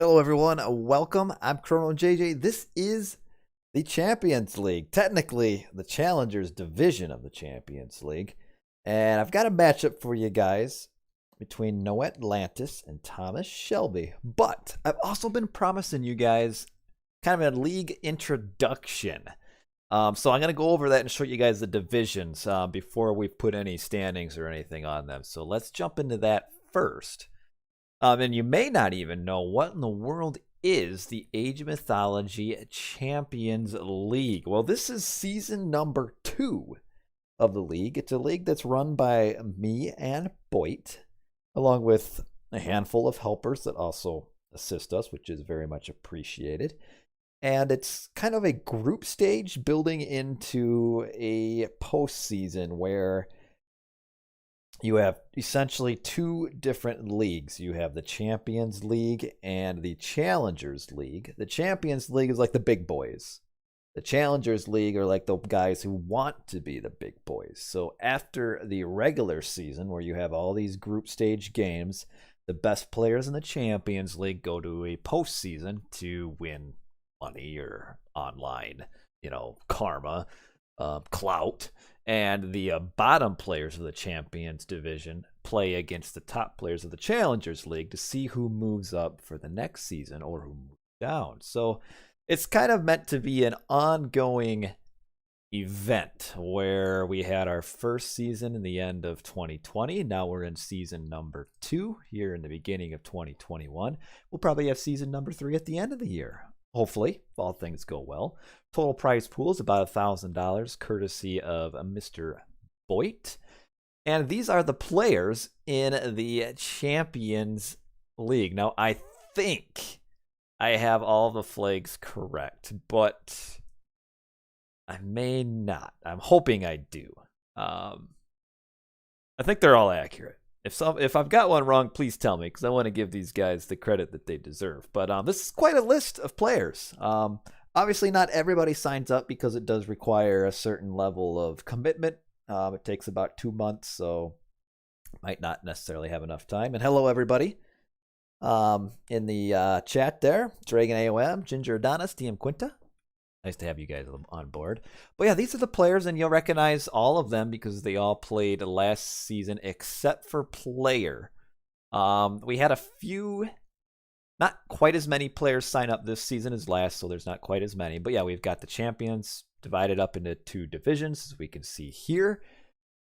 Hello, everyone. Welcome. I'm Chrono JJ. This is the Champions League, technically the Challengers division of the Champions League. And I've got a matchup for you guys between NoAtlantis and ThomasShelby. But I've also been promising you guys kind of a league introduction. So I'm going to go over that and show you guys the divisions before we put any standings or anything on them. So let's jump into that first. And you may not even know what in the world is the Age of Mythology Champions League. Well, this is season number 2 of the league. It's a league that's run by me and Boit, along with a handful of helpers that also assist us, which is very much appreciated. And it's kind of a group stage building into a postseason where you have essentially 2 different leagues. You have the Champions League and the Challengers League. The Champions League is like the big boys. The Challengers League are like the guys who want to be the big boys. So after the regular season, where you have all these group stage games, the best players in the Champions League go to a postseason to win money or online, karma, clout. And the bottom players of the Champions Division play against the top players of the Challengers League to see who moves up for the next season or who moves down. So it's kind of meant to be an ongoing event where we had our first season in the end of 2020. Now we're in season number 2 here in the beginning of 2021. We'll probably have season number 3 at the end of the year. Hopefully, if all things go well. Total prize pool is about $1,000, courtesy of Mr. Boit. And these are the players in the Champions League. Now, I think I have all the flags correct, but I may not. I'm hoping I do. I think they're all accurate. If I've got one wrong, please tell me, because I want to give these guys the credit that they deserve. But this is quite a list of players. Obviously, not everybody signs up because it does require a certain level of commitment. It takes about 2 months, so might not necessarily have enough time. And hello, everybody. In the chat there, Dragon AoM, Ginger Adonis, DM Quinta. Nice to have you guys on board. But yeah, these are the players, and you'll recognize all of them because they all played last season except for Player. We had a few, not quite as many players sign up this season as last, so there's not quite as many. But yeah, we've got the champions divided up into 2 divisions, as we can see here.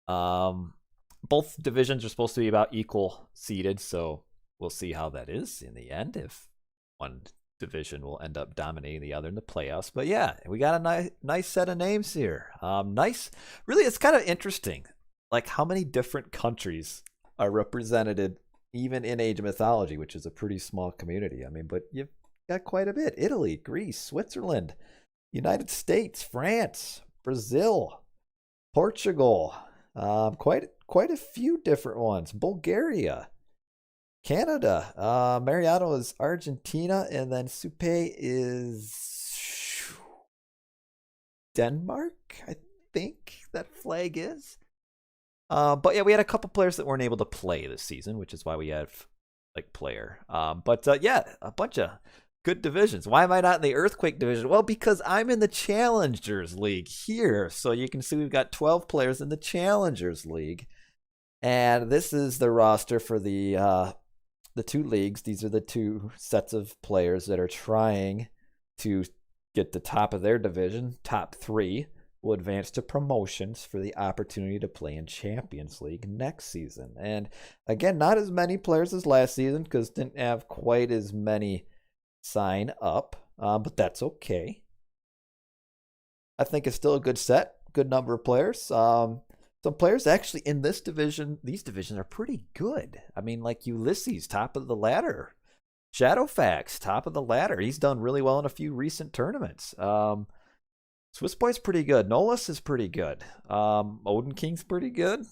Both divisions are supposed to be about equal seeded, so we'll see how that is in the end, if one division will end up dominating the other in the playoffs. But yeah, we got a nice set of names here. Nice. Really, it's kind of interesting, like how many different countries are represented even in Age of Mythology, which is a pretty small community. I mean, but you've got quite a bit. Italy, Greece, Switzerland, United States, France, Brazil, Portugal, quite a few different ones. Bulgaria, Canada, Mariano is Argentina, and then Supe is Denmark, I think that flag is. But yeah, we had a couple players that weren't able to play this season, which is why we have like Player. But yeah, a bunch of good divisions. Why am I not in the Earthquake division? Well, because I'm in the Challengers League here. So you can see we've got 12 players in the Challengers League. And this is the roster for the 2 leagues. These are the 2 sets of players that are trying to get the top of their division. Top 3 will advance to promotions for the opportunity to play in Champions League next season. And again, not as many players as last season because didn't have quite as many sign up, but that's okay. I think it's still a good set, good number of players. Some players actually in this division, these divisions are pretty good. I mean, like Ulysses, top of the ladder. Shadowfax, top of the ladder. He's done really well in a few recent tournaments. Swiss Boy's pretty good. Nolus is pretty good. Odin King's pretty good.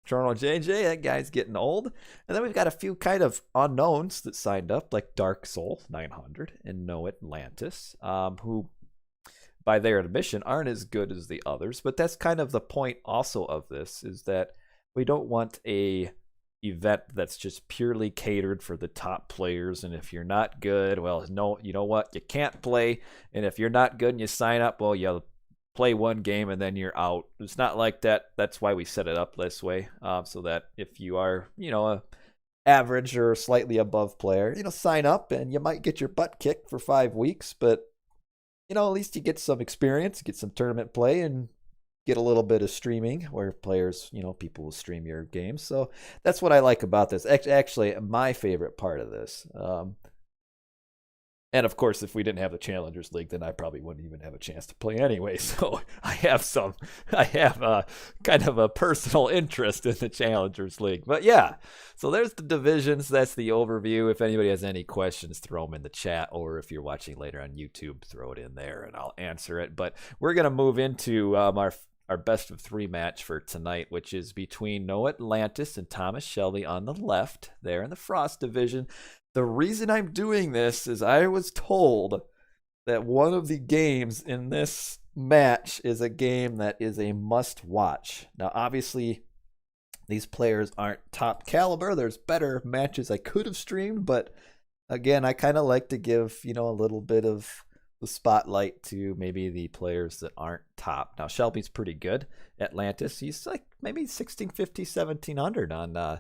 Chrono JJ, that guy's getting old. And then we've got a few kind of unknowns that signed up, like Dark Soul 900 and NoAtlantis, who by their admission aren't as good as the others. But that's kind of the point also of this, is that we don't want a event that's just purely catered for the top players. And if you're not good, well, no, you know what? You can't play. And if you're not good and you sign up, well, you play one game and then you're out. It's not like that. That's why we set it up this way, so that if you are, a average or slightly above player, sign up and you might get your butt kicked for 5 weeks, but at least you get some experience, get some tournament play, and get a little bit of streaming where players, people will stream your games. So that's what I like about this. Actually, my favorite part of this. And of course, if we didn't have the Challengers League, then I probably wouldn't even have a chance to play anyway. So I have kind of a personal interest in the Challengers League. But yeah, so there's the divisions. That's the overview. If anybody has any questions, throw them in the chat. Or if you're watching later on YouTube, throw it in there and I'll answer it. But we're going to move into our best of 3 match for tonight, which is between NoAtlantis and ThomasShelby on the left there in the Frost division. The reason I'm doing this is I was told that one of the games in this match is a game that is a must watch. Now, obviously, these players aren't top caliber. There's better matches I could have streamed, but again, I kind of like to give, a little bit of the spotlight to maybe the players that aren't top. Now, Shelby's pretty good. Atlantis, he's like maybe 1650, 1700 on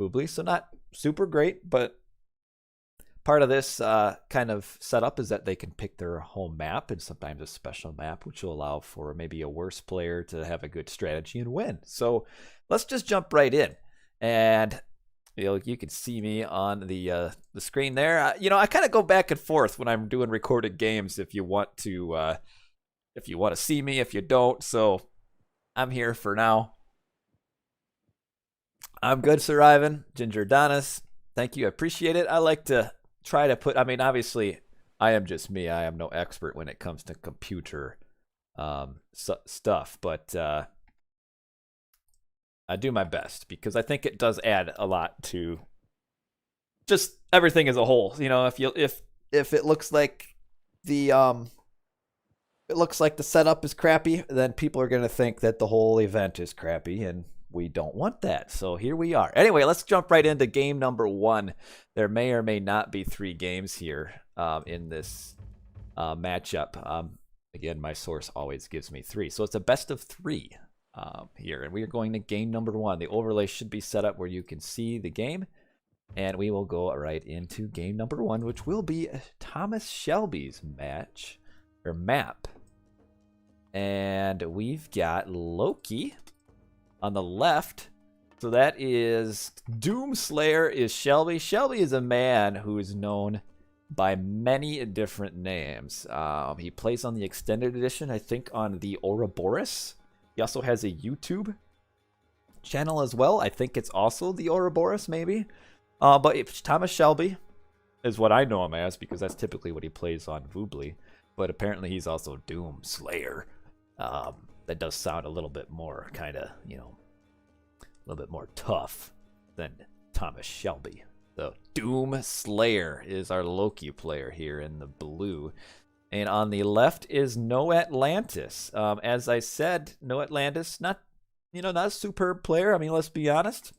Boobly, so not super great, but part of this kind of setup is that they can pick their home map and sometimes a special map, which will allow for maybe a worse player to have a good strategy and win. So let's just jump right in. And you can see me on the screen there. I kind of go back and forth when I'm doing recorded games. If you want to see me, if you don't. So I'm here for now. I'm good, Sir Ivan. Ginger Donis. Thank you. I appreciate it. I like to try to put, obviously, I am just me. I am no expert when it comes to computer stuff, but I do my best because I think it does add a lot to just everything as a whole. If it looks like the setup is crappy, then people are going to think that the whole event is crappy, and we don't want that. So here we are. Anyway, let's jump right into game number 1. There may or may not be 3 games here in this matchup. Again, my source always gives me 3. So it's a best of 3 here. And we are going to game number 1. The overlay should be set up where you can see the game. And we will go right into game number 1, which will be ThomasShelby's map. And we've got Loki on the left. So that is Doomslayer is Shelby. Shelby is a man who is known by many different names. He plays on the extended edition, I think on the Ouroboros. He also has a YouTube channel as well. I think it's also the Ouroboros, maybe. But ThomasShelby is what I know him as because that's typically what he plays on Voobly. But apparently he's also Doomslayer. That does sound a little bit more kind of, a little bit more tough than ThomasShelby. The Doomslayer is our Loki player here in the blue. And on the left is NoAtlantis. As I said, NoAtlantis, not a superb player. Let's be honest.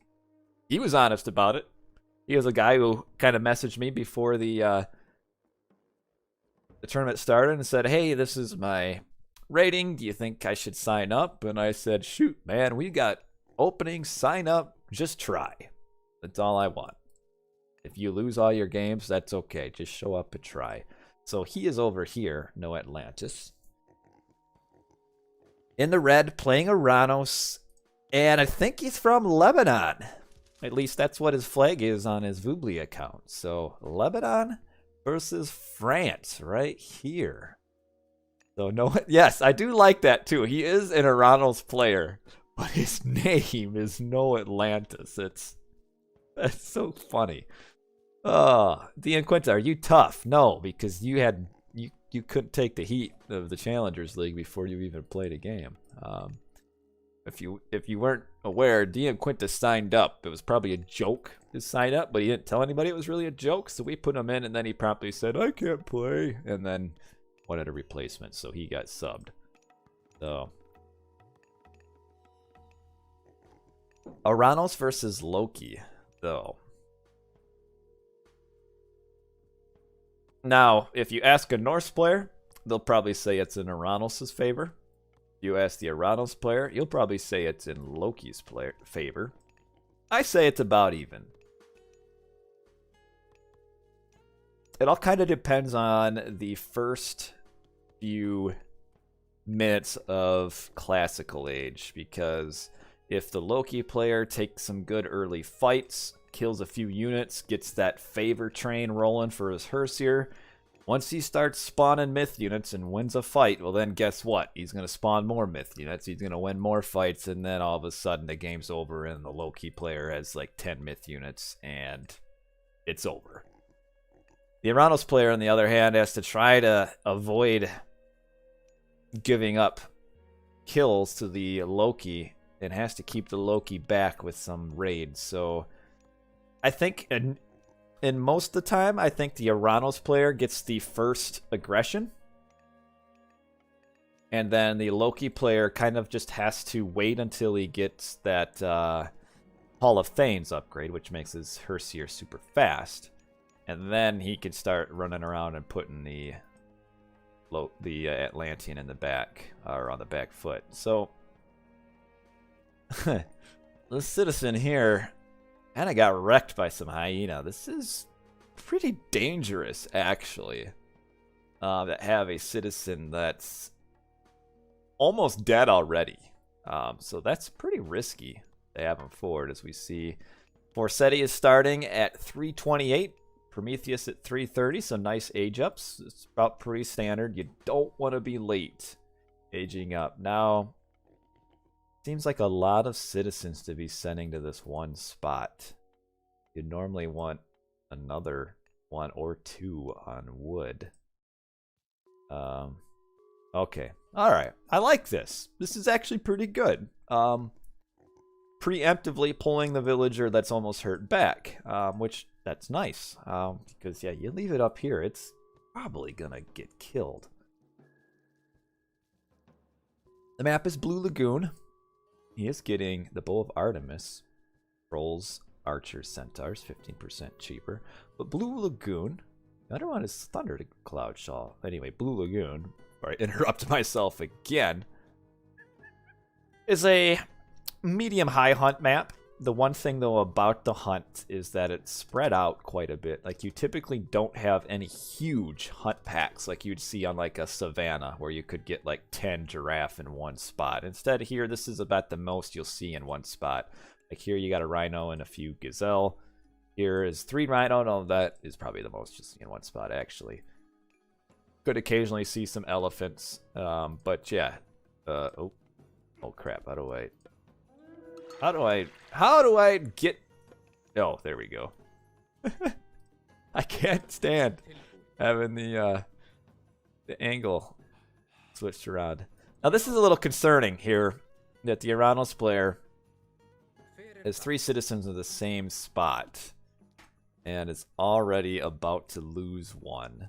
He was honest about it. He was a guy who kind of messaged me before the tournament started and said, hey, this is my rating. Do you think I should sign up? And I said, shoot, man, we got openings. Sign up. Just try. That's all I want. If you lose all your games, that's okay. Just show up and try. So he is over here, NoAtlantis. In the red, playing Oranos. And I think he's from Lebanon. At least that's what his flag is on his Voobly account. So Lebanon versus France right here. So yes, I do like that too. He is an Oranos player, but his name is NoAtlantis. That's so funny. Oh, Quinta, are you tough? No, because you couldn't take the heat of the Challengers League before you even played a game. If you weren't aware, Quinta signed up. It was probably a joke to sign up, but he didn't tell anybody it was really a joke. So we put him in, and then he promptly said, "I can't play," and then wanted a replacement, so he got subbed. So Oranos versus Loki. though. Now, if you ask a Norse player, they'll probably say it's in Oranos' favor. If you ask the Oranos player, you'll probably say it's in Loki's favor. I say it's about even. It all kind of depends on the first few minutes of Classical Age, because if the Loki player takes some good early fights, kills a few units, gets that favor train rolling for his Herseer, once he starts spawning myth units and wins a fight, well then guess what? He's going to spawn more myth units, he's going to win more fights, and then all of a sudden the game's over and the Loki player has like 10 myth units and it's over. The Oranos player, on the other hand, has to try to avoid giving up kills to the Loki and has to keep the Loki back with some raids. So I think in most of the time, I think the Oranos player gets the first aggression. And then the Loki player kind of just has to wait until he gets that Hall of Thanes upgrade, which makes his Herseer super fast. And then he can start running around and putting the Atlantean in the back, or on the back foot. So this citizen here kind of got wrecked by some hyena. This is pretty dangerous, actually, that have a citizen that's almost dead already. So that's pretty risky to have him forward, as we see. Forseti is starting at 328. Prometheus at 330, so nice age ups. It's about pretty standard. You don't want to be late aging up. Now, seems like a lot of citizens to be sending to this one spot. You normally want another one or two on wood. Okay. Alright. I like this. This is actually pretty good. Preemptively pulling the villager that's almost hurt back, which that's nice, because yeah, you leave it up here, it's probably gonna get killed. The map is Blue Lagoon. He is getting the Bow of Artemis, Trolls, Archers, Centaurs, 15% cheaper. But Blue Lagoon, the other one is Thunder Cloud Shaw. Anyway, Blue Lagoon, before I interrupt myself again, is a medium-high hunt map. The one thing, though, about the hunt is that it's spread out quite a bit. Like, you typically don't have any huge hunt packs like you'd see on, like, a savanna, where you could get, like, 10 giraffe in one spot. Instead, here, this is about the most you'll see in one spot. Like, here, you got a rhino and a few gazelle. Here is 3 rhino. No, that is probably the most you'll see in one spot, actually. Could occasionally see some elephants. But, yeah. Oh, crap. How do I get... Oh, there we go. I can't stand having the angle switched around. Now, this is a little concerning here, that the Oranos player has 3 citizens in the same spot and is already about to lose one.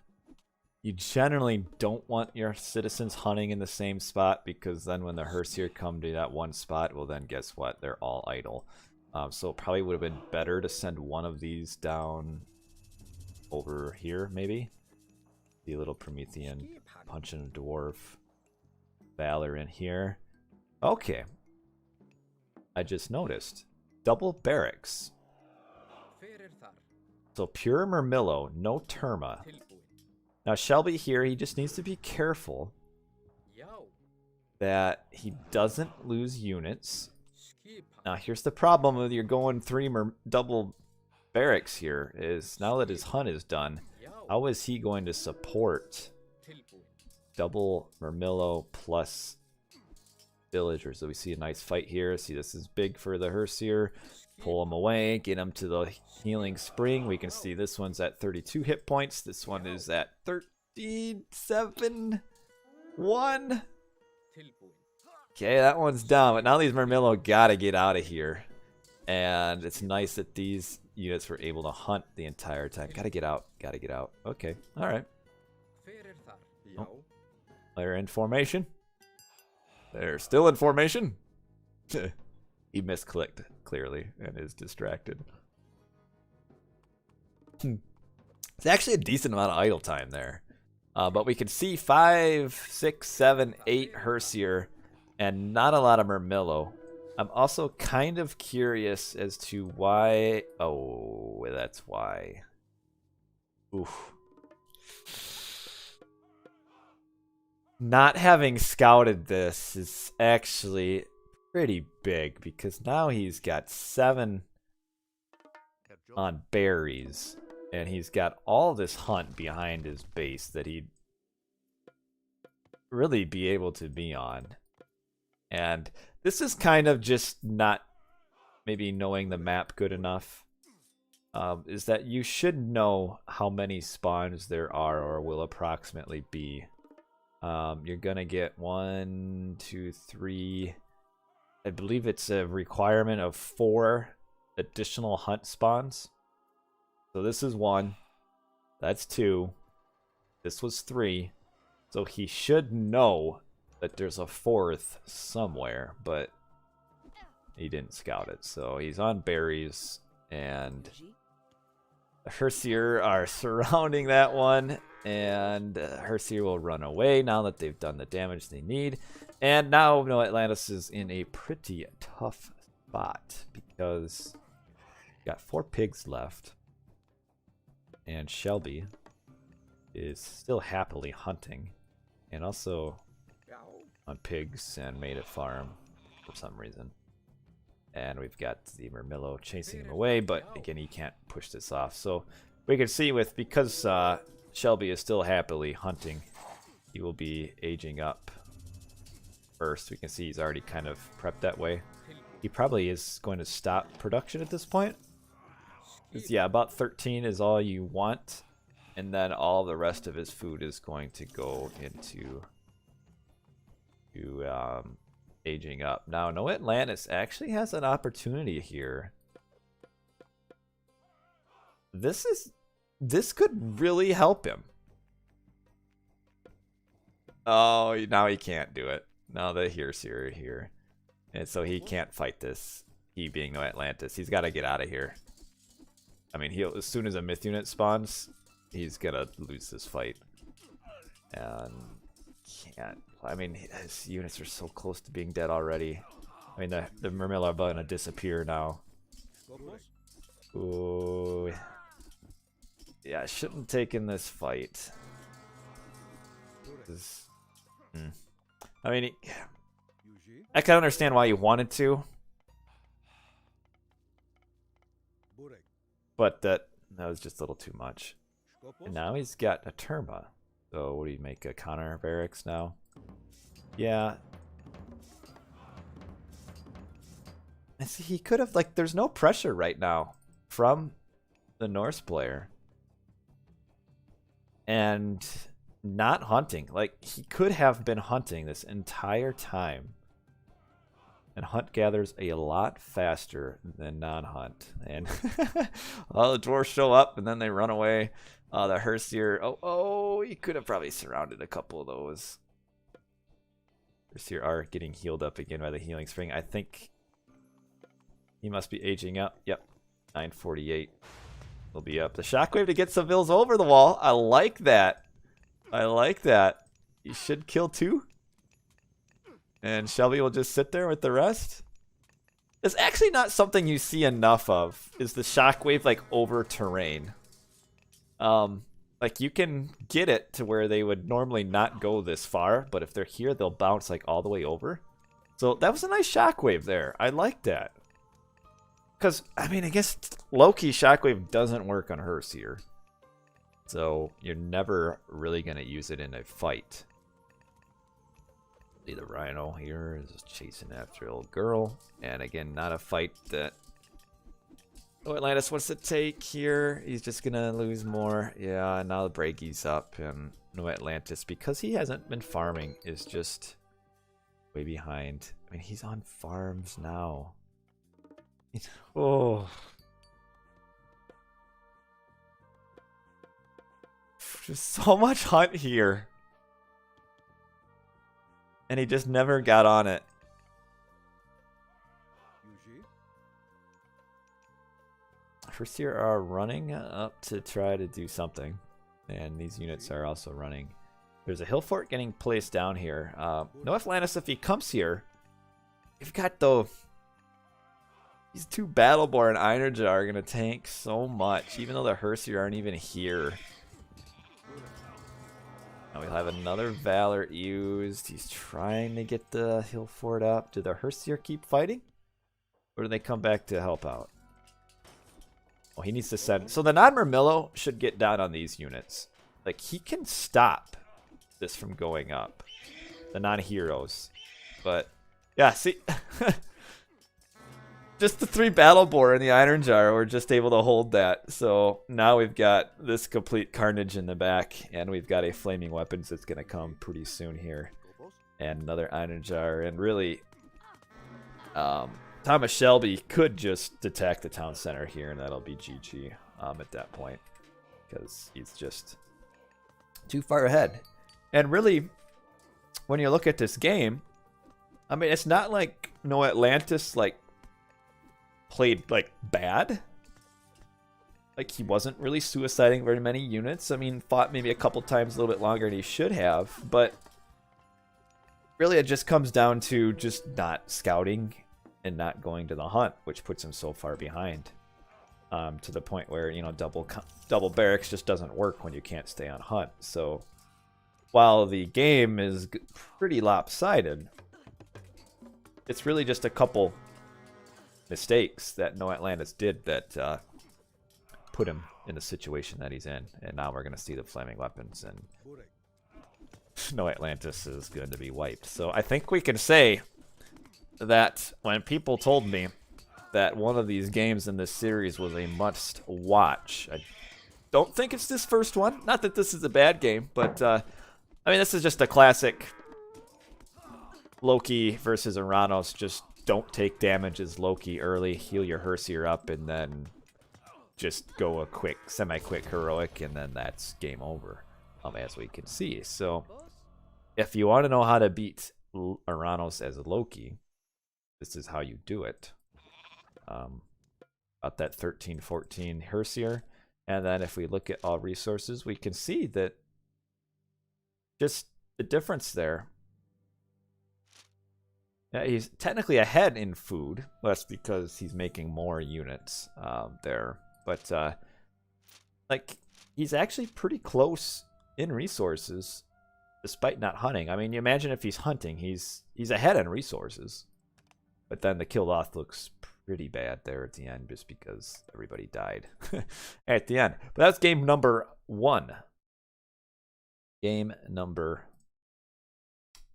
You generally don't want your citizens hunting in the same spot, because then when the Herseer come to that one spot, well then guess what? They're all idle. So it probably would have been better to send one of these down over here, maybe. The little Promethean punching a dwarf. Valor in here. Okay. I just noticed. Double barracks. So pure Murmillo, no Terma. Now, Shelby here, he just needs to be careful that he doesn't lose units. Now, here's the problem with you're going 3 double barracks here, is now that his hunt is done, how is he going to support double Murmillo plus villagers? So we see a nice fight here. See, this is big for the Herseer. Pull him away, get him to the healing spring. We can see this one's at 32 hit points. This one is at 37. 1. Okay, that one's down. But now these Murmillo gotta get out of here. And it's nice that these units were able to hunt the entire time. Gotta get out. Gotta get out. Okay, alright. Oh. They're in formation. They're still in formation. He misclicked, clearly, and is distracted. It's actually a decent amount of idle time there. But we can see 5, 6, 7, 8 Hersier and not a lot of Murmillo. I'm also kind of curious as to why... Oh, that's why. Oof. Not having scouted this is actually pretty big because now he's got 7 on berries and he's got all this hunt behind his base that he'd really be able to be on. And this is kind of just not maybe knowing the map good enough. Is that you should know how many spawns there are or will approximately be. You're gonna get 1, 2, 3. I believe it's a requirement of 4 additional hunt spawns. So this is 1. That's 2. This was 3. So he should know that there's a 4th somewhere, but he didn't scout it. So he's on berries, and the Hersier are surrounding that one, and Hersier will run away now that they've done the damage they need. And now NoAtlantis is in a pretty tough spot because got 4 pigs left, and Shelby is still happily hunting, and also on pigs and made a farm for some reason. And we've got the Murmillo chasing him away, but again, he can't push this off. So we can see because Shelby is still happily hunting, he will be aging up first. We can see he's already kind of prepped that way. He probably is going to stop production at this point. Yeah, about 13 is all you want. And then all the rest of his food is going to go into aging up. Now, NoAtlantis actually has an opportunity here. This could really help him. Oh, now he can't do it. Now the Hersier are here. And so he can't fight this. He being NoAtlantis. He's got to get out of here. I mean, as soon as a myth unit spawns, he's going to lose this fight. And can't. I mean, his units are so close to being dead already. I mean, the Murmillo are about to disappear now. Ooh. Yeah, I shouldn't have taken this fight. I mean, I can understand why you wanted to. But that was just a little too much. And now he's got a Terma. So what do you make, a Connor barracks now? Yeah. And see, he could have, like, there's no pressure right now from the Norse player. And not hunting. Like, he could have been hunting this entire time. And hunt gathers a lot faster than non-hunt. And all the dwarves show up and then they run away. The Hersier, oh, he could have probably surrounded a couple of those. Hersier are getting healed up again by the healing spring. I think he must be aging up. Yep, 948 will be up. The shockwave to get some vills over the wall. I like that. I like that. He should kill 2. And Shelby will just sit there with the rest. It's actually not something you see enough of, is the shockwave like over terrain. Like you can get it to where they would normally not go this far, but if they're here, they'll bounce like all the way over. So that was a nice shockwave there. I like that. Because, I mean, I guess Loki shockwave doesn't work on Hersier. So you're never really going to use it in a fight. The Rhino here is chasing after a little girl. And again, not a fight that NoAtlantis wants to take here. He's just going to lose more. Yeah, now the breaky's up. And NoAtlantis, because he hasn't been farming, is just way behind. I mean, he's on farms now. Oh. Just so much hunt here. And he just never got on it. Herseer are running up to try to do something. And these units are also running. There's a hill fort getting placed down here. NoAtlantis, if he comes here, you've got these two Battleborn Einerjar are going to tank so much, even though the Herseer aren't even here. Now we'll have another Valor used. He's trying to get the hill fort up. Do the Herseer keep fighting? Or do they come back to help out? Oh, he needs to send... So the non-Murmillo should get down on these units. Like, he can stop this from going up. The non-heroes. But, yeah, see... Just the 3 Battleborn and the Einerjar were just able to hold that. So now we've got this complete carnage in the back. And we've got a Flaming Weapons that's going to come pretty soon here. And another Einerjar. And really... ThomasShelby could just attack the town center here, and that'll be GG at that point, because he's just too far ahead. And really, when you look at this game, I mean, it's not like NoAtlantis like played like bad. Like, he wasn't really suiciding very many units. I mean, fought maybe a couple times a little bit longer than he should have, but really it just comes down to just not scouting and not going to the hunt, which puts him so far behind, to the point where, you know, double barracks just doesn't work when you can't stay on hunt. So while the game is pretty lopsided, it's really just a couple mistakes that NoAtlantis did that put him in the situation that he's in. And now we're going to see the Flaming Weapons, and NoAtlantis is going to be wiped. So I think we can say that when people told me that one of these games in this series was a must watch, I don't think it's this first one. Not that this is a bad game, but I mean, this is just a classic Loki versus Oranos. Just don't take damage as Loki early, heal your Herseer up, and then just go a quick, semi-quick heroic, and then that's game over, as we can see. So if you want to know how to beat Oranos as a Loki, this is how you do it. About that 13-14 Herseer. And then if we look at all resources, we can see that just the difference there. Yeah, he's technically ahead in food. That's because he's making more units there. But like, he's actually pretty close in resources despite not hunting. I mean, you imagine if he's hunting, he's ahead in resources. But then the kill off looks pretty bad there at the end, just because everybody died at the end. But that's game number 1. Game number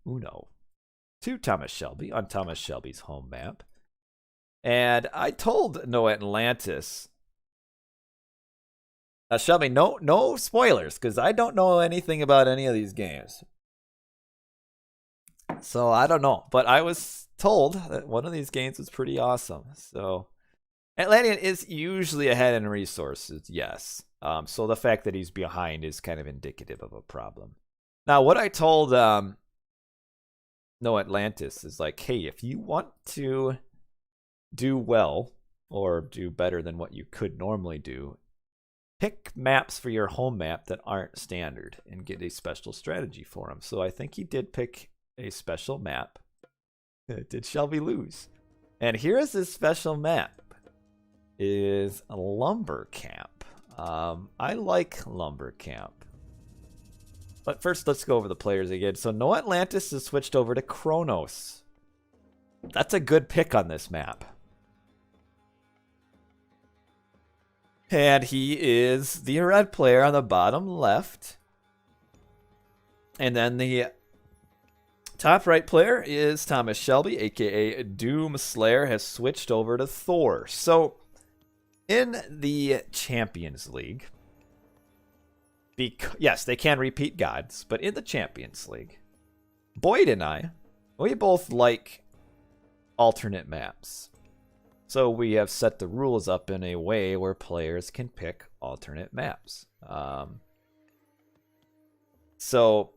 uno. To ThomasShelby on ThomasShelby's home map. And I told NoAtlantis, now Shelby, no spoilers, because I don't know anything about any of these games. So I don't know, but I was told that one of these games was pretty awesome. So Atlantean is usually ahead in resources, yes. So the fact that he's behind is kind of indicative of a problem. Now, what I told NoAtlantis is like, hey, if you want to do well or do better than what you could normally do, pick maps for your home map that aren't standard and get a special strategy for them. So I think he did pick a special map. Did Shelby lose? And here is this special map. Is Lumber Camp. I like Lumber Camp. But first, let's go over the players again. So NoAtlantis has switched over to Kronos. That's a good pick on this map. And he is the red player on the bottom left. And then the top right player is ThomasShelby, aka Doom Slayer, has switched over to Thor. So in the Champions League, yes, they can repeat gods, but in the Champions League, Boyd and I, we both like alternate maps. So we have set the rules up in a way where players can pick alternate maps. So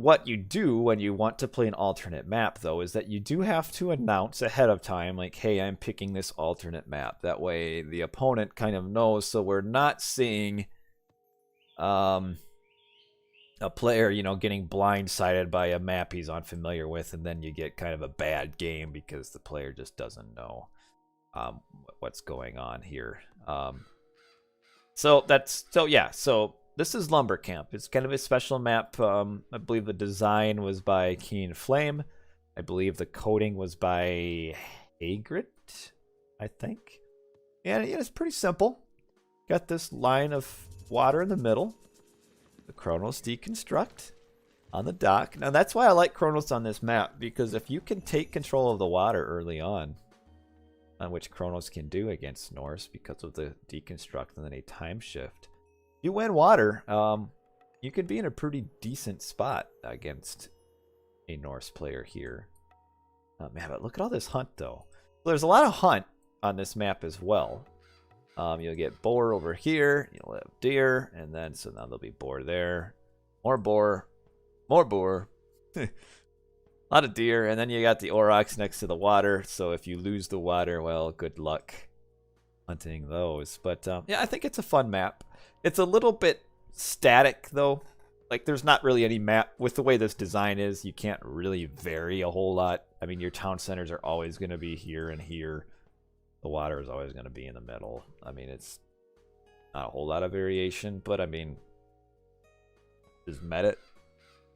what you do when you want to play an alternate map, though, is that you do have to announce ahead of time, like, hey, I'm picking this alternate map. That way the opponent kind of knows, so we're not seeing a player, you know, getting blindsided by a map he's unfamiliar with, and then you get kind of a bad game because the player just doesn't know what's going on here. So this is Lumber Camp. It's kind of a special map. I believe the design was by Keen Flame. I believe the coding was by Hagrid, I think. And it's pretty simple. Got this line of water in the middle. The Kronos deconstruct on the dock. Now that's why I like Kronos on this map, because if you can take control of the water early on which Kronos can do against Norse because of the deconstruct and then a time shift, you win water, you could be in a pretty decent spot against a Norse player here. Man, but look at all this hunt, though. So there's a lot of hunt on this map as well. You'll get boar over here, you'll have deer, and then, so now there'll be boar there. More boar, more boar. A lot of deer, and then you got the aurochs next to the water, so if you lose the water, well, good luck hunting those. But yeah, I think it's a fun map. It's a little bit static, though. Like, there's not really any map. With the way this design is, you can't really vary a whole lot. I mean, your town centers are always going to be here and here. The water is always going to be in the middle. I mean, it's not a whole lot of variation, but I mean, does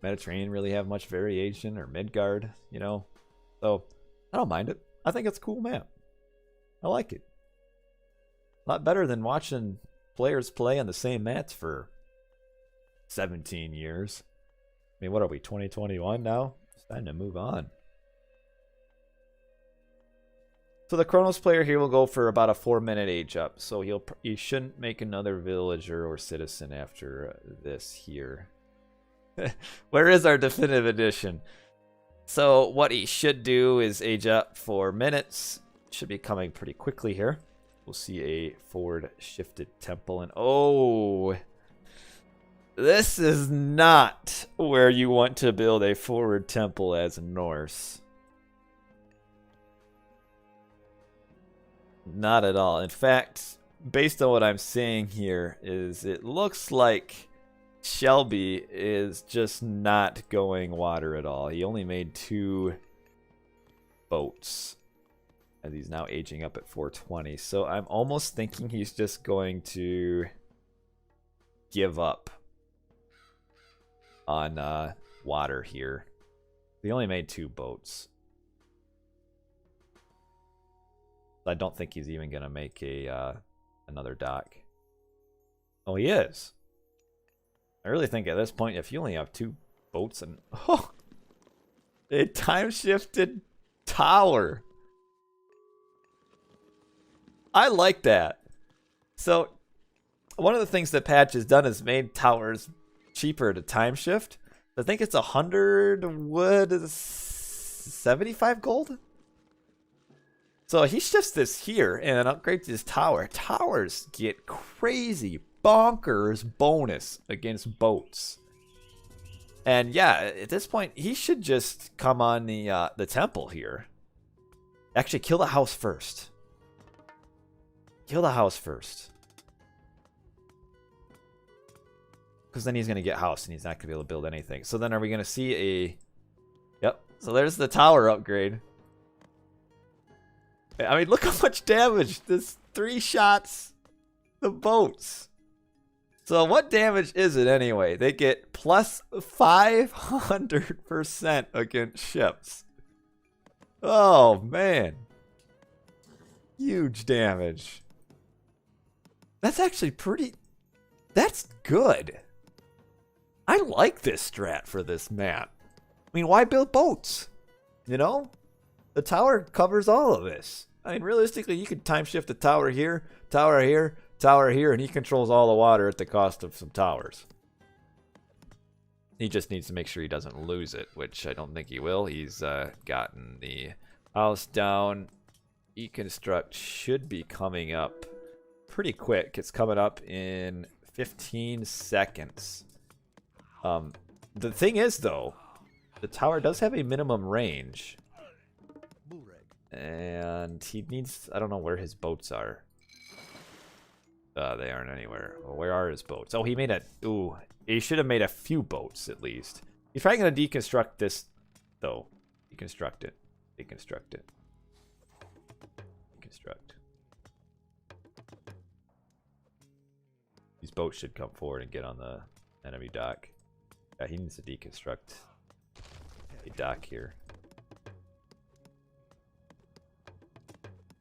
Mediterranean really have much variation, or Midgard, you know? So, I don't mind it. I think it's a cool map. I like it. A lot better than watching players play on the same mats for 17 years. I mean, what are we, 2021 now? It's time to move on. So the Kronos player here will go for about a 4-minute age up. So he shouldn't make another villager or citizen after this here. Where is our definitive edition? So what he should do is age up 4 minutes. Should be coming pretty quickly here. We'll see a forward shifted temple, and oh, this is not where you want to build a forward temple as a Norse. Not at all. In fact, based on what I'm seeing here, is it looks like Shelby is just not going water at all. He only made 2 boats, as he's now aging up at 420. So I'm almost thinking he's just going to give up on water here. He only made 2 boats. I don't think he's even going to make a another dock. Oh, he is. I really think at this point, if you only have 2 boats and a time-shifted tower. I like that. So, one of the things that patch has done is made towers cheaper to time shift. I think it's 100 wood, 75 gold. So he shifts this here and upgrades his tower. Towers get crazy, bonkers bonus against boats. And yeah, at this point, he should just come on the temple here. Actually, kill the house first. Kill the house first. Because then he's going to get house and he's not going to be able to build anything. So then are we going to see a... Yep. So there's the tower upgrade. I mean, look how much damage. This 3 shots. The boats. So what damage is it anyway? They get plus 500% against ships. Oh, man. Huge damage. That's actually pretty... That's good. I like this strat for this map. I mean, why build boats? You know? The tower covers all of this. I mean, realistically, you could time shift the tower here, tower here, tower here, and he controls all the water at the cost of some towers. He just needs to make sure he doesn't lose it, which I don't think he will. He's gotten the house down. Deconstruct should be coming up pretty quick. It's coming up in 15 seconds. The thing is, though, the tower does have a minimum range. And he needs... I don't know where his boats are. They aren't anywhere. Well, where are his boats? Oh, he made a... Ooh, he should have made a few boats, at least. He's probably going to deconstruct this, though. Deconstruct it. Deconstruct it. Deconstruct. These boats should come forward and get on the enemy dock. Yeah, he needs to deconstruct a dock here.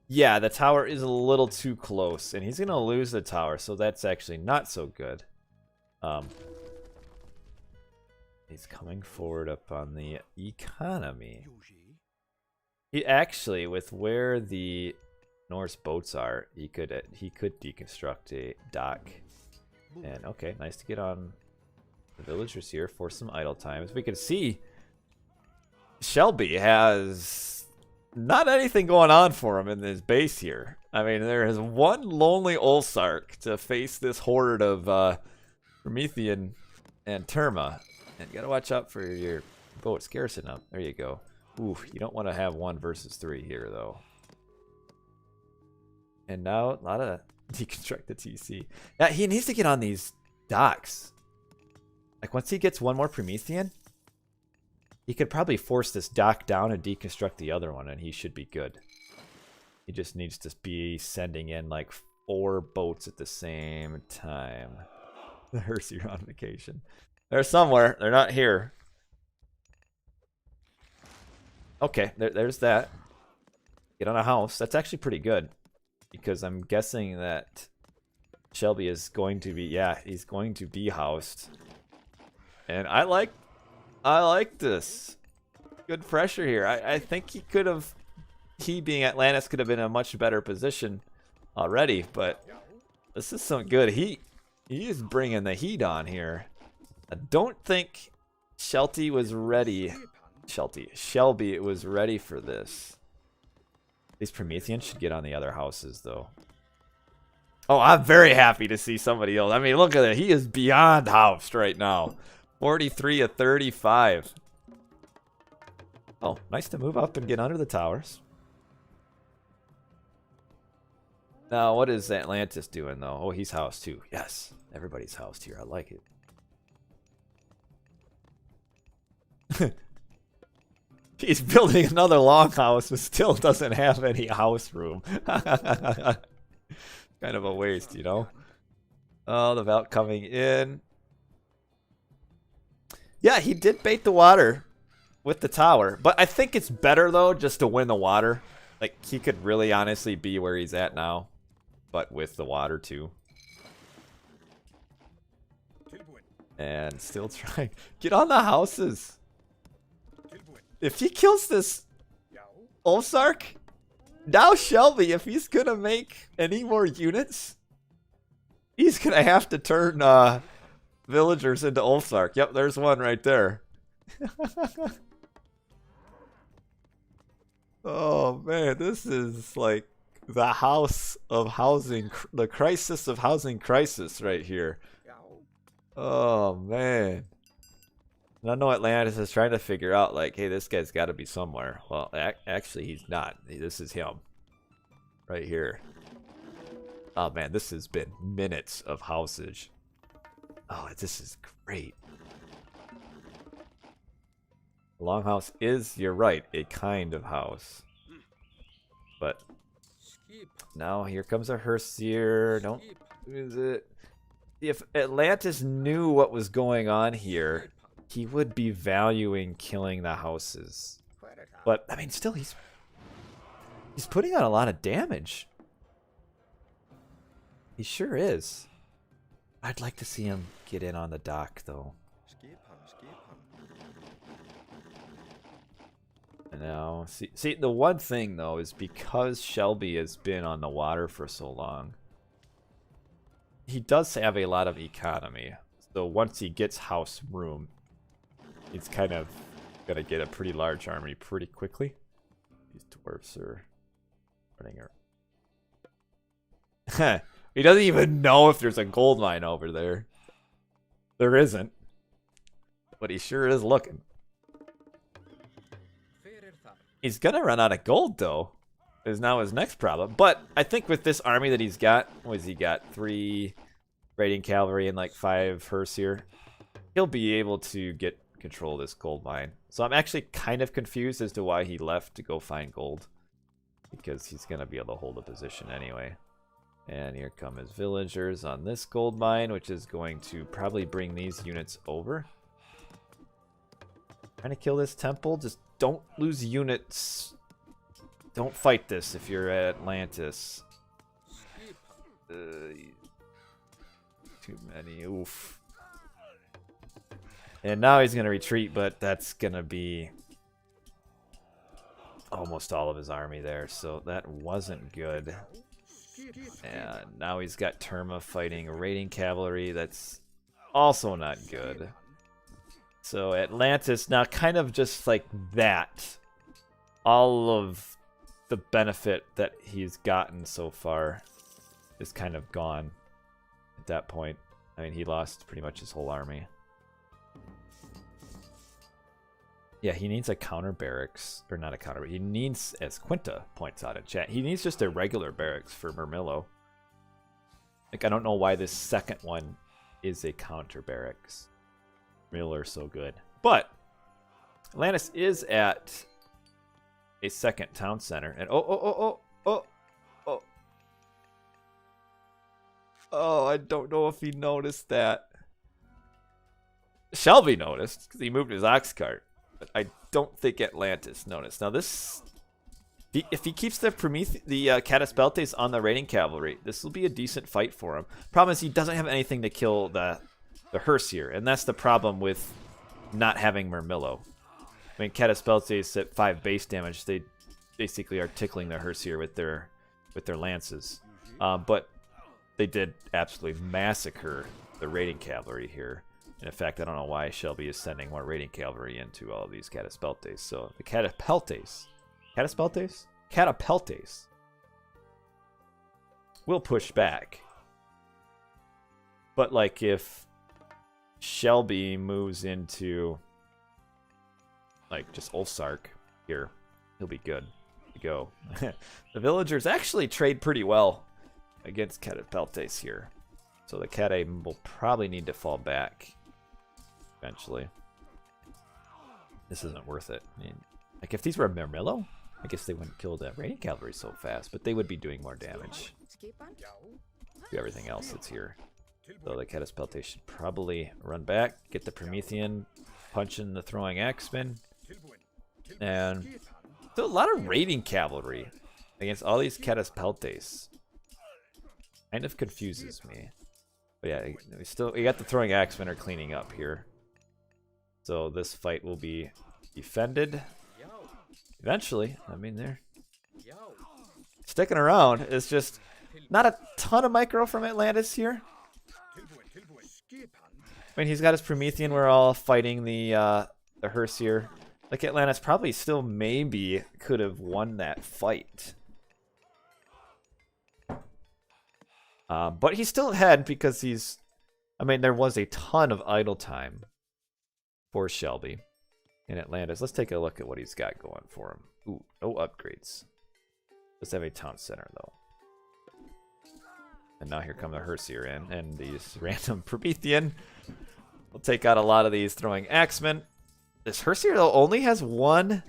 Yeah, the tower is a little too close, and he's going to lose the tower, so that's actually not so good. He's coming forward up on the economy. He actually, with where the Norse boats are, he could deconstruct a dock. And okay, nice to get on the villagers here for some idle times. We can see Shelby has not anything going on for him in this base here. I mean, there is one lonely Ulsark to face this horde of Promethean and Terma. And you gotta watch out for your boats garrison up. There you go. Oof, you don't want to have 1 versus 3 here, though. And now, a lot of deconstruct the TC. Yeah, he needs to get on these docks. Like, once he gets 1 more Promethean, he could probably force this dock down and deconstruct the other one, and he should be good. He just needs to be sending in, like, 4 boats at the same time. The Hersey are on vacation. They're somewhere. They're not here. Okay, there's that. Get on a house. That's actually pretty good. Because I'm guessing that Shelby is going to be... Yeah, he's going to be housed. And I like this. Good pressure here. I think he could have... He, being Atlantis, could have been in a much better position already. But this is some good heat. He is bringing the heat on here. I don't think Shelby was ready for this. These Prometheans should get on the other houses, though. Oh, I'm very happy to see somebody else. I mean, look at it. He is beyond housed right now. 43 of 35. Oh, nice to move up and get under the towers. Now, what is Atlantis doing, though? Oh, he's housed, too. Yes, everybody's housed here. I like it. He's building another longhouse, but still doesn't have any house room. Kind of a waste, you know? Oh, the Valk coming in. Yeah, he did bait the water with the tower. But I think it's better, though, just to win the water. Like, he could really honestly be where he's at now. But with the water, too. And still trying. Get on the houses. If he kills this Ulsark, now Shelby, if he's gonna make any more units, he's gonna have to turn villagers into Ulsark. Yep, there's one right there. Oh man, this is like the house of housing, the crisis of housing crisis right here. Oh man. And I know Atlantis is trying to figure out, like, hey, this guy's got to be somewhere. Well, actually, he's not. This is him. Right here. Oh, man, this has been minutes of housage. Oh, this is great. The longhouse is, you're right, a kind of house. But now here comes a Herseer. Don't lose it. If Atlantis knew what was going on here, he would be valuing killing the houses. But, I mean, still, he's putting on a lot of damage. He sure is. I'd like to see him get in on the dock, though. And now, see, the one thing, though, is because Shelby has been on the water for so long, he does have a lot of economy. So once he gets house room, he's kind of gonna get a pretty large army pretty quickly. These dwarves are running around. He doesn't even know if there's a gold mine over there. There isn't. but he sure is looking. He's gonna run out of gold though, is now his next problem. But I think with this army that he's got, what has he got? 3 raiding cavalry and like 5 hearse here. He'll be able to get control of this gold mine. So I'm actually kind of confused as to why he left to go find gold, because he's gonna be able to hold a position anyway. And here come his villagers on this gold mine, which is going to probably bring these units over. Trying to kill this temple. Just don't lose units. Don't fight this if you're at Atlantis. Too many. Oof. And now he's going to retreat, but that's going to be almost all of his army there. So that wasn't good. And now he's got Terma fighting raiding cavalry. That's also not good. So Atlantis now kind of just like that. All of the benefit that he's gotten so far is kind of gone at that point. I mean, he lost pretty much his whole army. Yeah, he needs a counter barracks, or not a counter, he needs, as Quinta points out in chat, he needs just a regular barracks for Murmillo. Like, I don't know why this second one is a counter barracks. Miller's so good. But Atlantis is at a second town center. And oh. Oh, I don't know if he noticed that. Shelby noticed, because he moved his ox cart. But I don't think Atlantis noticed. Now this, if he keeps the Cataspeltes on the raiding cavalry, this will be a decent fight for him. Problem is he doesn't have anything to kill the hearse here, and that's the problem with not having Murmillo. I mean, Cataspeltes at 5 base damage, they basically are tickling the hearse here with their lances. But they did absolutely massacre the raiding cavalry here. And in fact, I don't know why Shelby is sending more raiding cavalry into all of these Cataspeltes. So the Catapeltes will push back. But like if Shelby moves into like just Ulsark here, he'll be good to go. The villagers actually trade pretty well against Catapeltes here. So the Cata will probably need to fall back eventually. This isn't worth it. I mean, like if these were Murmillo, I guess they wouldn't kill that raiding cavalry so fast, but they would be doing more damage to everything else that's here. So the Cataspeltes should probably run back, get the Promethean punching the throwing axemen. And so a lot of raiding cavalry against all these Cataspeltes. Kind of confuses me. But yeah, we got the throwing axemen are cleaning up here. So this fight will be defended eventually. I mean, they're sticking around. It's just not a ton of micro from Atlantis here. I mean, he's got his Promethean. We're all fighting the hearse here. Like Atlantis probably still maybe could have won that fight. But he still had, because he's, I mean, there was a ton of idle time for Shelby in Atlantis. Let's take a look at what he's got going for him. Ooh, no upgrades. Let's have a town center, though. And now here come the Herseer in, and these random Promethean will take out a lot of these throwing axemen. This Herseer, though, only has 1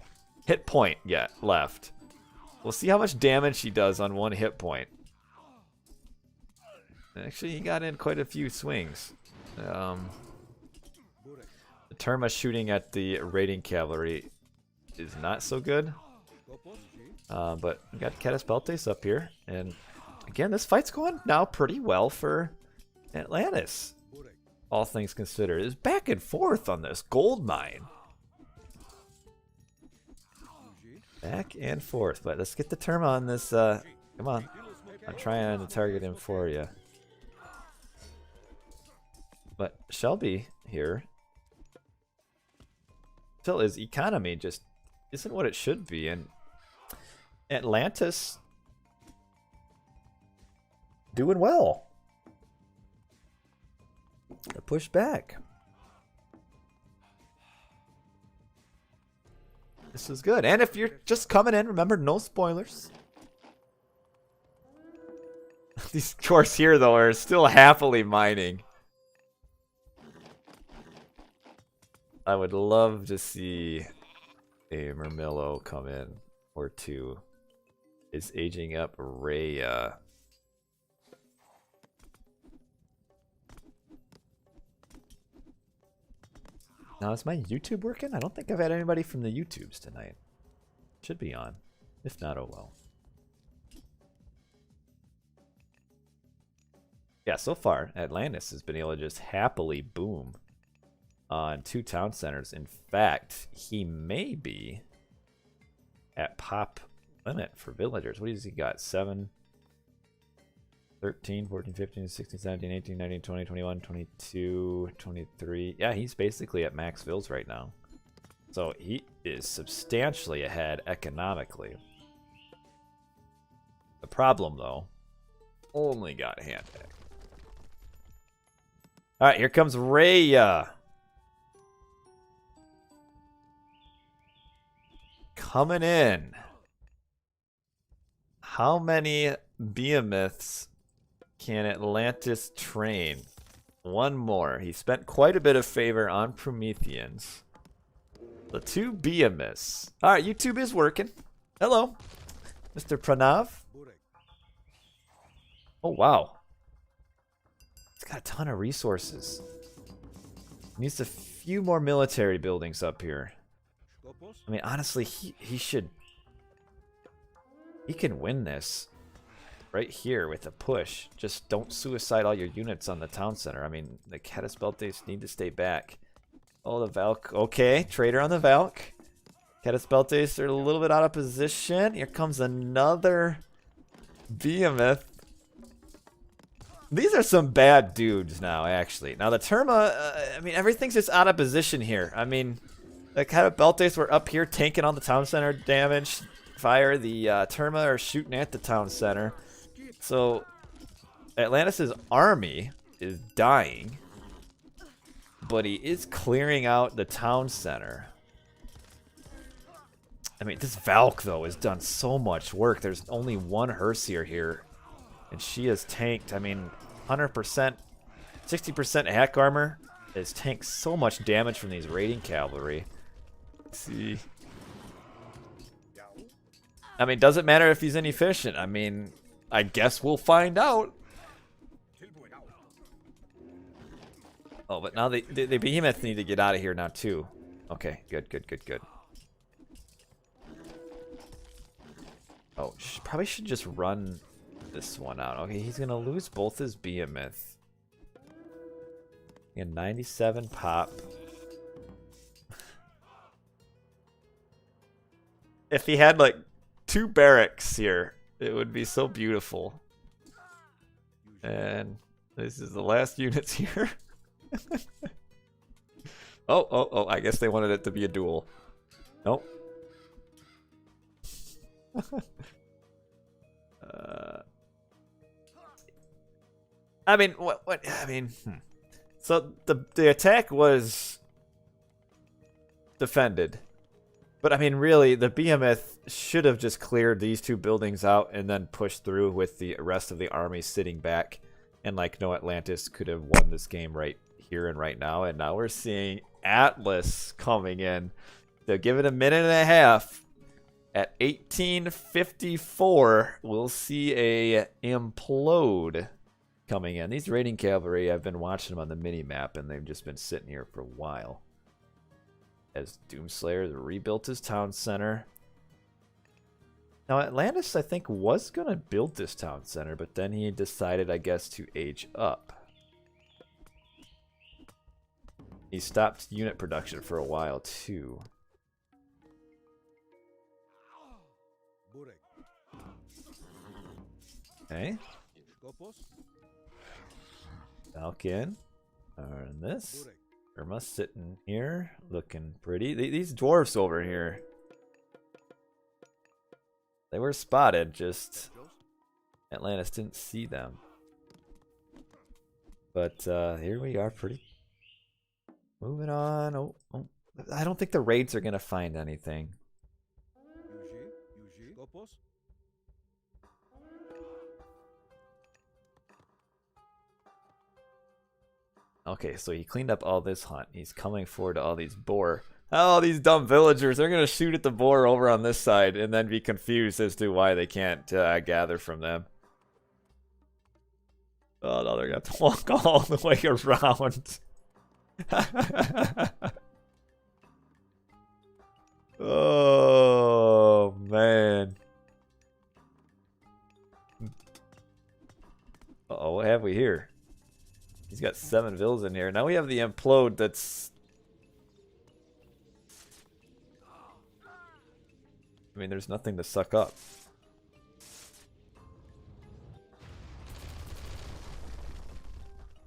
hit point yet left. We'll see how much damage he does on 1 hit point. Actually, he got in quite a few swings. The Terma shooting at the raiding cavalry is not so good. But we got Cataspeltes up here. And again, this fight's going now pretty well for Atlantis. All things considered. It's back and forth on this gold mine. Back and forth. But let's get the Terma on this. Come on. I'm trying to target him for you. But Shelby here, still his economy just isn't what it should be. And Atlantis doing well. Push back. This is good. And if you're just coming in, remember, no spoilers. These dwarfs here, though, are still happily mining. I would love to see a Murmillo come in, or two. Is aging up Rhea. Now, is my YouTube working? I don't think I've had anybody from the YouTubes tonight. Should be on. If not, oh well. Yeah, so far, Atlantis has been able to just happily boom on 2 town centers. In fact, he may be at pop limit for villagers. What has he got? 7, 13, 14, 15, 16, 17, 18, 19, 20, 21, 22, 23. Yeah, he's basically at max vills right now. So he is substantially ahead economically. The problem, though, only got handbagged. All right, here comes Rhea. Coming in. How many behemoths can Atlantis train? One more. He spent quite a bit of favor on Prometheans. The 2 behemoths. All right, YouTube is working. Hello, Mr. Pranav. Oh, wow. It's got a ton of resources. Needs a few more military buildings up here. I mean, honestly, he should... He can win this right here with a push. Just don't suicide all your units on the town center. I mean, the Cataspeltes need to stay back. Oh, the Valk. Okay, traitor on the Valk. Cataspeltes are a little bit out of position. Here comes another Behemoth. These are some bad dudes now, actually. Now, the Terma, I mean, everything's just out of position here. I mean, the Cataspeltes were up here tanking on the town center damage. Fire. The Terma are shooting at the town center. So Atlantis' army is dying, but he is clearing out the town center. I mean, this Valk, though, has done so much work. There's only one Herseer here, and she has tanked, I mean, 100%, 60% hack armor has tanked so much damage from these raiding cavalry. Let's see. I mean, doesn't matter if he's inefficient. I mean, I guess we'll find out. Oh, but now the behemoths need to get out of here now, too. Okay, good, good, good, good. Oh, probably should just run this one out. Okay, he's going to lose both his behemoth. And 97 pop. If he had, like, 2 barracks here, it would be so beautiful. And this is the last units here. Oh, I guess they wanted it to be a duel. Nope. I mean, so the attack was defended. But I mean, really, the Behemoth should have just cleared these 2 buildings out and then pushed through with the rest of the army sitting back. And like NoAtlantis could have won this game right here and right now. And now we're seeing Atlas coming in. They'll give it a minute and a half. At 1854, we'll see a implode coming in. These raiding cavalry, I've been watching them on the mini-map, and they've just been sitting here for a while. As Doomslayer rebuilt his town center. Now, Atlantis, I think, was going to build this town center, but then he decided, I guess, to age up. He stopped unit production for a while, too. Okay. Falcon. And this. Irma sitting here, looking pretty. These dwarfs over here. They were spotted, just Atlantis didn't see them. But here we are, pretty. Moving on. Oh, I don't think the raids are going to find anything. Okay, so he cleaned up all this hunt. He's coming forward to all these boar. Oh, these dumb villagers. They're going to shoot at the boar over on this side and then be confused as to why they can't gather from them. Oh, no, they're going to have to walk all the way around. Oh, man. Uh-oh, what have we here? He's got 7 vills in here. Now we have the implode that's... I mean, there's nothing to suck up.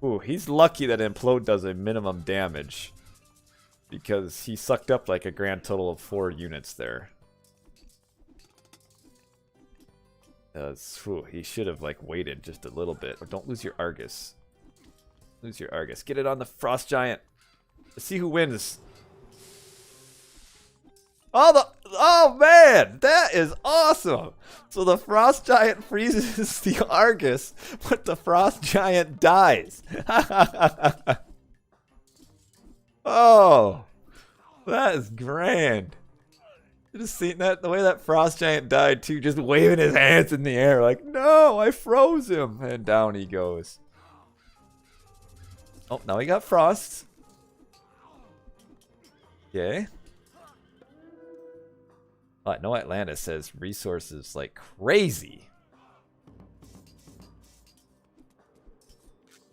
Ooh, he's lucky that implode does a minimum damage. Because he sucked up like a grand total of 4 units there. He should have like waited just a little bit. Or don't lose your Argus. Lose your Argus. Get it on the Frost Giant. Let's see who wins. Oh man, that is awesome. So the Frost Giant freezes the Argus, but the Frost Giant dies. Oh, that is grand. You just seen that, the way that Frost Giant died too, just waving his hands in the air like, no, I froze him. And down he goes. Oh, now he got frost. Okay. NoAtlantis has resources like crazy.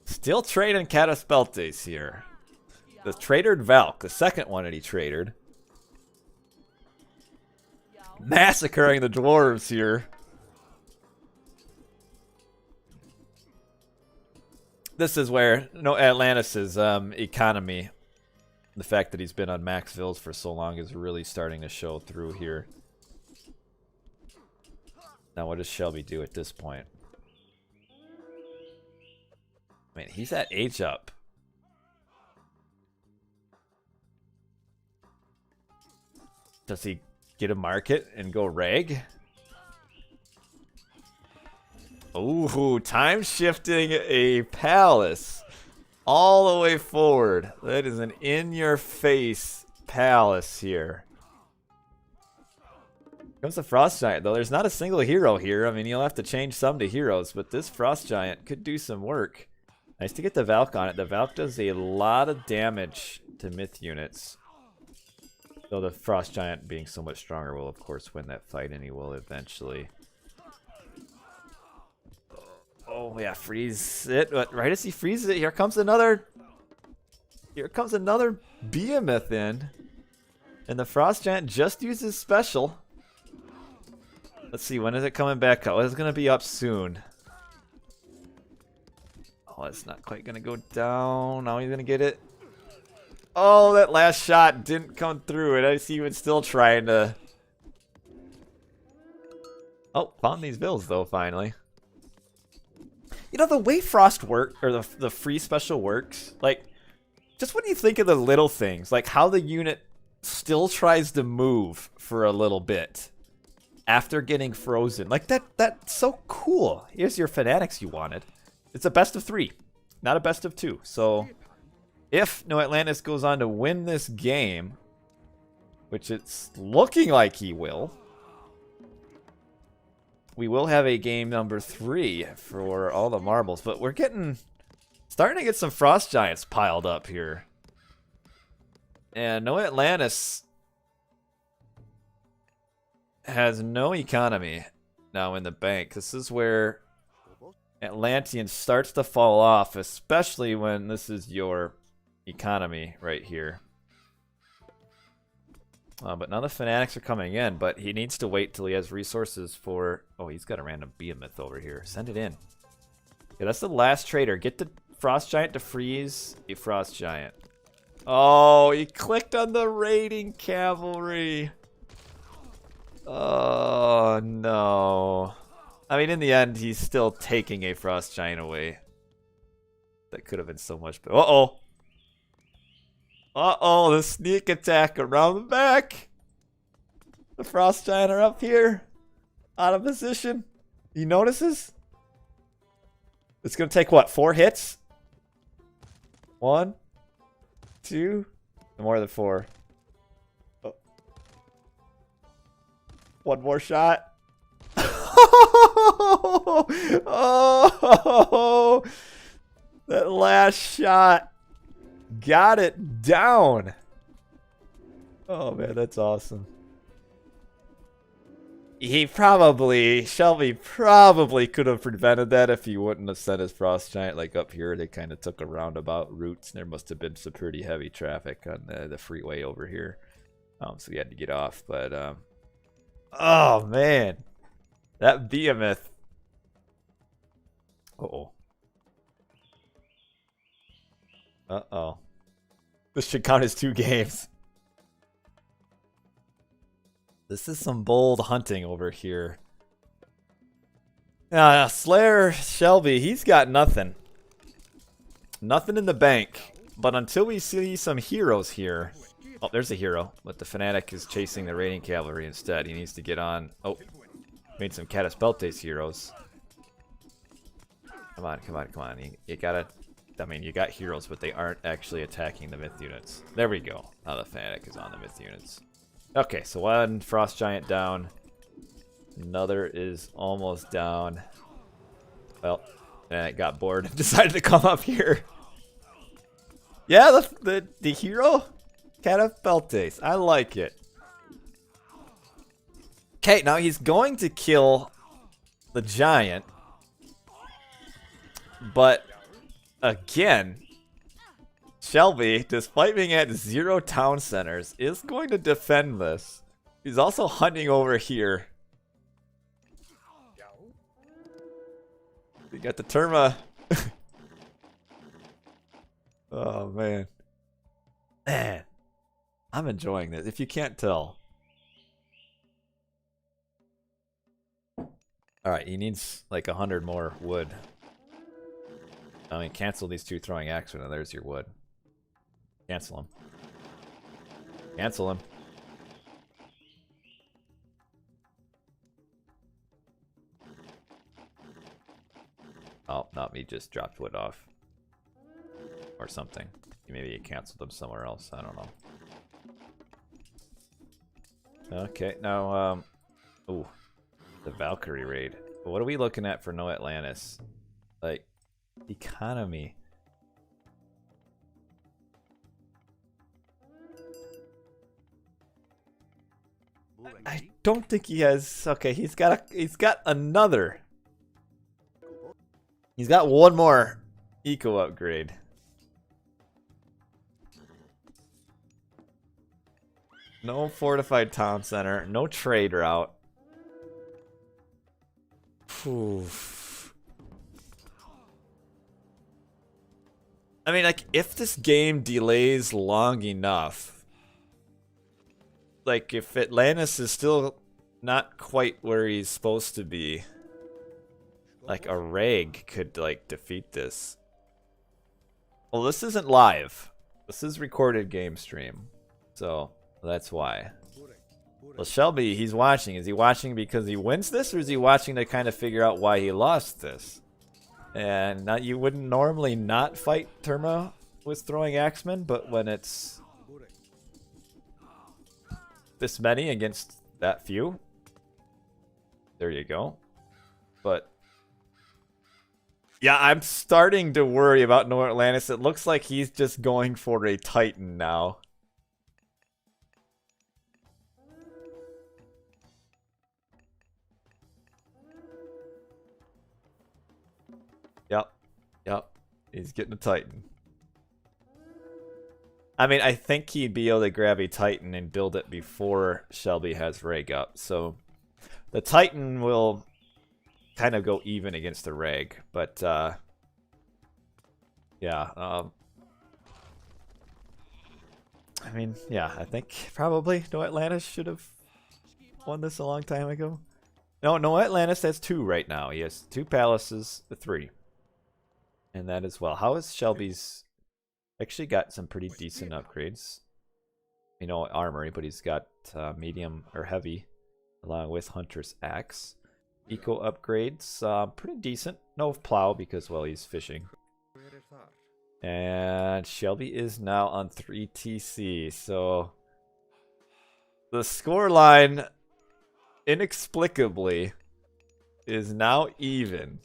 Still trading Cataspeltes here. The tradered Valk, the second one that he traded. Massacring the dwarves here. This is where NoAtlantis' economy, the fact that he's been on max vills for so long, is really starting to show through here. Now what does Shelby do at this point? I mean, he's at age up. Does he get a market and go reg? Ooh, time shifting a palace all the way forward. That is an in-your-face palace here. Comes the Frost Giant, though. There's not a single hero here. I mean, you'll have to change some to heroes, but this Frost Giant could do some work. Nice to get the Valk on it. The Valk does a lot of damage to myth units. Though the Frost Giant, being so much stronger, will of course win that fight, and he will eventually. Oh yeah, freeze it. But right as he freezes it, here comes another Behemoth in. And the Frost Giant just uses special. Let's see, when is it coming back up? It's gonna be up soon. Oh, it's not quite gonna go down. Now he's gonna get it. Oh, that last shot didn't come through, and I see him still trying to. Oh, found these bills though, finally. You know, the way Frost work, or the free special works, like, just when you think of the little things, like how the unit still tries to move for a little bit after getting frozen. Like, that's so cool. Here's your fanatics you wanted. It's a best of 3, not a best of 2. So if NoAtlantis goes on to win this game, which it's looking like he will, we will have a game number 3 for all the marbles. But we're starting to get some Frost Giants piled up here. And NoAtlantis has no economy now in the bank. This is where Atlantean starts to fall off, especially when this is your economy right here. But now the fanatics are coming in, but he needs to wait till he has resources for... Oh, he's got a random Behemoth over here. Send it in. Yeah, that's the last trader. Get the Frost Giant to freeze a Frost Giant. Oh, he clicked on the raiding cavalry. Oh, no. I mean, in the end, he's still taking a Frost Giant away. That could have been so much better. Uh-oh. Uh-oh, the sneak attack around the back. The Frost Giant are up here. out of position. He notices. It's gonna take what? 4 hits? 1, 2, more than 4. Oh. 1 more shot. Oh, that last shot got it down. Oh man, that's awesome. Shelby probably could have prevented that if he wouldn't have sent his Frost Giant like up here. They kind of took a roundabout route. There must have been some pretty heavy traffic on the freeway over here. So he had to get off. But, oh man, that behemoth. Uh-oh. Uh-oh. This should count as 2 games. This is some bold hunting over here. Slayer Shelby, he's got nothing. Nothing in the bank. But until we see some heroes here. Oh, there's a hero. But the Fanatic is chasing the Raiding Cavalry instead. He needs to get on. Oh, made some Cataspeltes heroes. Come on, come on, come on. You gotta... I mean, you got heroes, but they aren't actually attacking the Myth units. There we go. Now the Fanatic is on the Myth units. Okay, so 1 Frost Giant down. Another is almost down. Well, and it got bored and decided to come up here. Yeah, the hero? Cataspeltes. I like it. Okay, now he's going to kill the giant. But, again... Shelby, despite being at 0 town centers, is going to defend this. He's also hunting over here. You got the Terma. Oh, man. Man. I'm enjoying this, if you can't tell. Alright, he needs like 100 more wood. I mean, cancel these 2 throwing axes, and there's your wood. Cancel him. Cancel him. Oh, not me, just dropped wood off. Or something. Maybe he canceled them somewhere else, I don't know. Okay, now, ooh. The Valkyrie raid. What are we looking at for NoAtlantis? Like, economy. I don't think he has. Okay, he's got another. He's got 1 more eco upgrade. No fortified town center, no trade route. Oof. I mean, like, if this game delays long enough, like, if Atlantis is still not quite where he's supposed to be, like, a reg could, like, defeat this. Well, this isn't live. This is recorded game stream. So, that's why. Well, Shelby, he's watching. Is he watching because he wins this, or is he watching to kind of figure out why he lost this? And you wouldn't normally not fight Terma with throwing axemen, but when it's this many against that few, there you go. But yeah, I'm starting to worry about NoAtlantis. It looks like he's just going for a Titan now. Yep. He's getting a Titan. I mean, I think he'd be able to grab a Titan and build it before Shelby has Reg up. So the Titan will kind of go even against the Reg. But, yeah. I mean, yeah, I think probably NoAtlantis should have won this a long time ago. No, NoAtlantis has 2 right now. He has 2 palaces, 3. And that as well. How is Shelby's... Actually got some pretty decent upgrades. You know, armory, but he's got medium or heavy along with Hunter's Axe. Eco upgrades, pretty decent. No plow because, well, he's fishing. And Shelby is now on 3 TC, so the score line inexplicably is now even.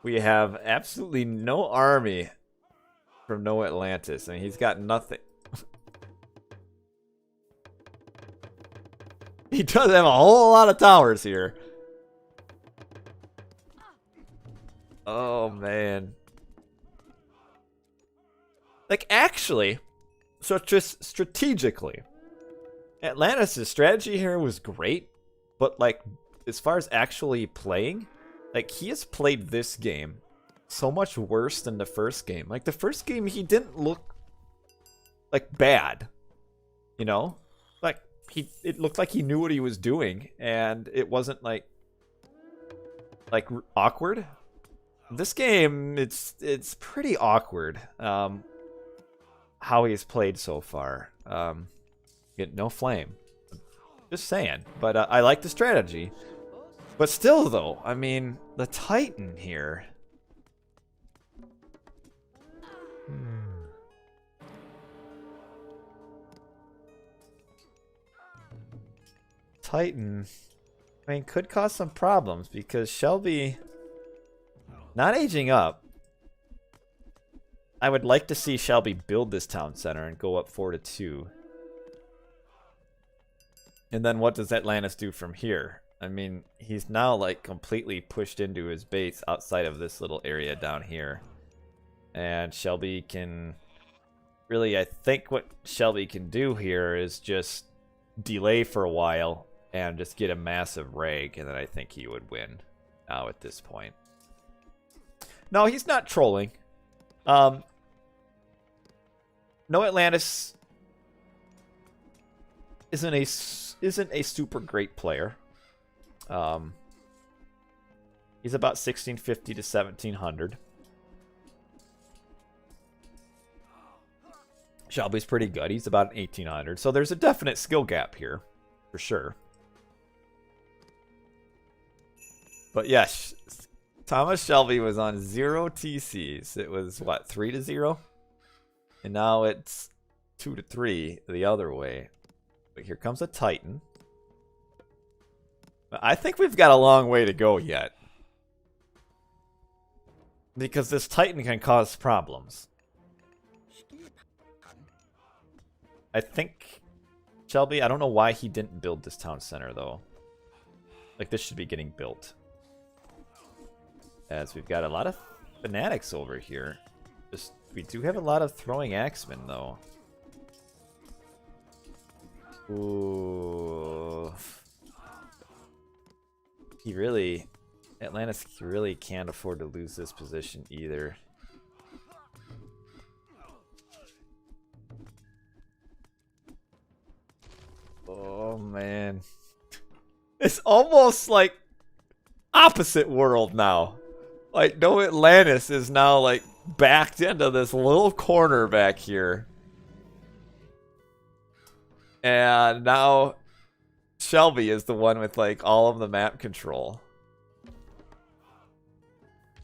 We have absolutely no army from NoAtlantis. I mean, he's got nothing. He does have a whole lot of towers here. Oh, man. Like, actually, so just strategically, Atlantis' strategy here was great, but, like, as far as actually playing, like, he has played this game so much worse than the first game. Like, the first game, he didn't look, like, bad, you know? Like, it looked like he knew what he was doing, and it wasn't, like awkward. This game, it's pretty awkward, how he's played so far. Get no flame. Just saying. But I like the strategy. But still, though, I mean, the Titan here. Titan, I mean, could cause some problems because Shelby not aging up. I would like to see Shelby build this town center and go up 4-2. And then what does Atlantis do from here? I mean, he's now like completely pushed into his base outside of this little area down here. And Shelby can really, I think what Shelby can do here is just delay for a while and just get a massive rag, and then I think he would win now at this point. No, he's not trolling. NoAtlantis isn't a super great player. He's about 1650 to 1700. Shelby's pretty good. He's about 1800. So there's a definite skill gap here, for sure. But yes, Thomas Shelby was on 0 TCs. It was, what, 3-0? And now it's 2-3 the other way. But here comes a Titan. I think we've got a long way to go yet. Because this Titan can cause problems. I think Shelby, I don't know why he didn't build this town center, though. Like, this should be getting built. As we've got a lot of fanatics over here. Just, we do have a lot of throwing axemen, though. Ooh. He really... Atlantis really can't afford to lose this position either. Oh, man. It's almost like opposite world now. Like, NoAtlantis is now, like, backed into this little corner back here. And now Shelby is the one with, like, all of the map control.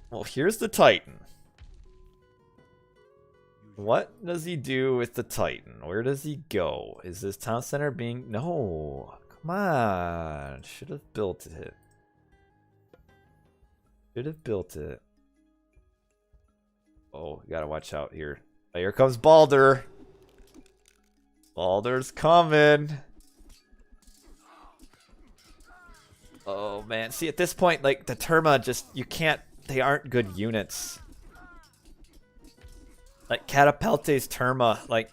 Well, here's the Titan. What does he do with the Titan? Where does he go? Is this town center being... No. Come on. Should have built it. Should have built it. Oh, you gotta watch out here. Oh, here comes Baldur. Baldur's coming. Oh, man. See, at this point, like, the Terma just... You can't... They aren't good units. Like, Catapeltes Terma, like...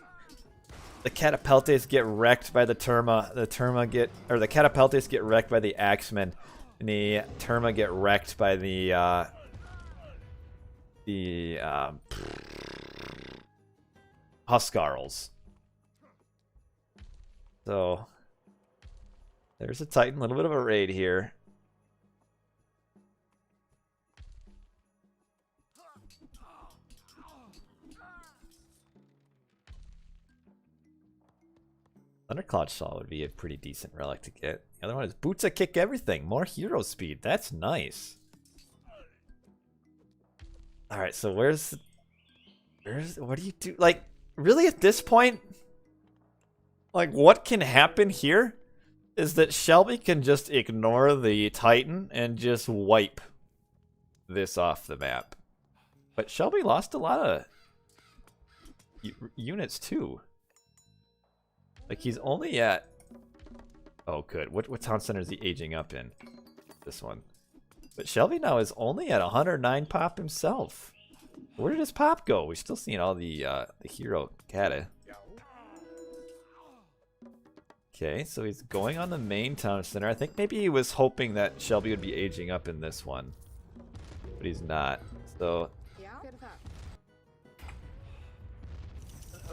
The Catapeltes get wrecked by the Terma. The Terma get... Or the Catapeltes get wrecked by the Axemen. And the Terma get wrecked by the Huskarls. So there's a Titan, a little bit of a raid here. Thundercloud Shawl would be a pretty decent relic to get. The other one is Boots that kick everything. More hero speed. That's nice. Alright, so where's what do you do? Like, really at this point? Like, what can happen here is that Shelby can just ignore the Titan and just wipe this off the map. But Shelby lost a lot of units too. Like, he's only at... Oh, good. What town center is he aging up in? This one. But Shelby now is only at 109 pop himself. Where did his pop go? We're still seeing all the hero kata. Okay, so he's going on the main town center. I think maybe he was hoping that Shelby would be aging up in this one. But he's not. So...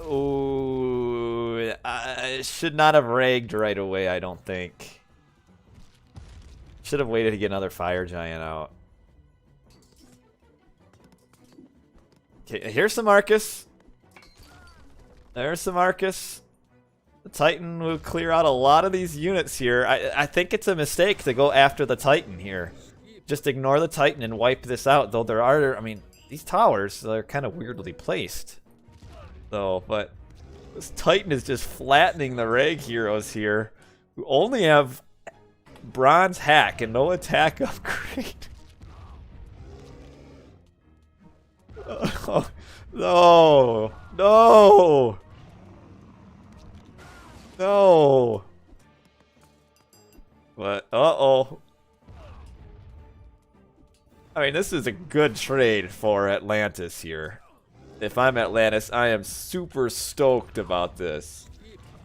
Oh, I should not have ragged right away, I don't think. Should have waited to get another fire giant out. Okay, here's some Marcus. There's some Marcus. The Titan will clear out a lot of these units here. I think it's a mistake to go after the Titan here. Just ignore the Titan and wipe this out. Though there are, I mean, these towers, they're kind of weirdly placed. Though, but this Titan is just flattening the reg heroes here, who only have bronze hack and no attack upgrade. Oh, no, no, no. But uh-oh. I mean, this is a good trade for Atlantis here. If I'm Atlantis, I am super stoked about this.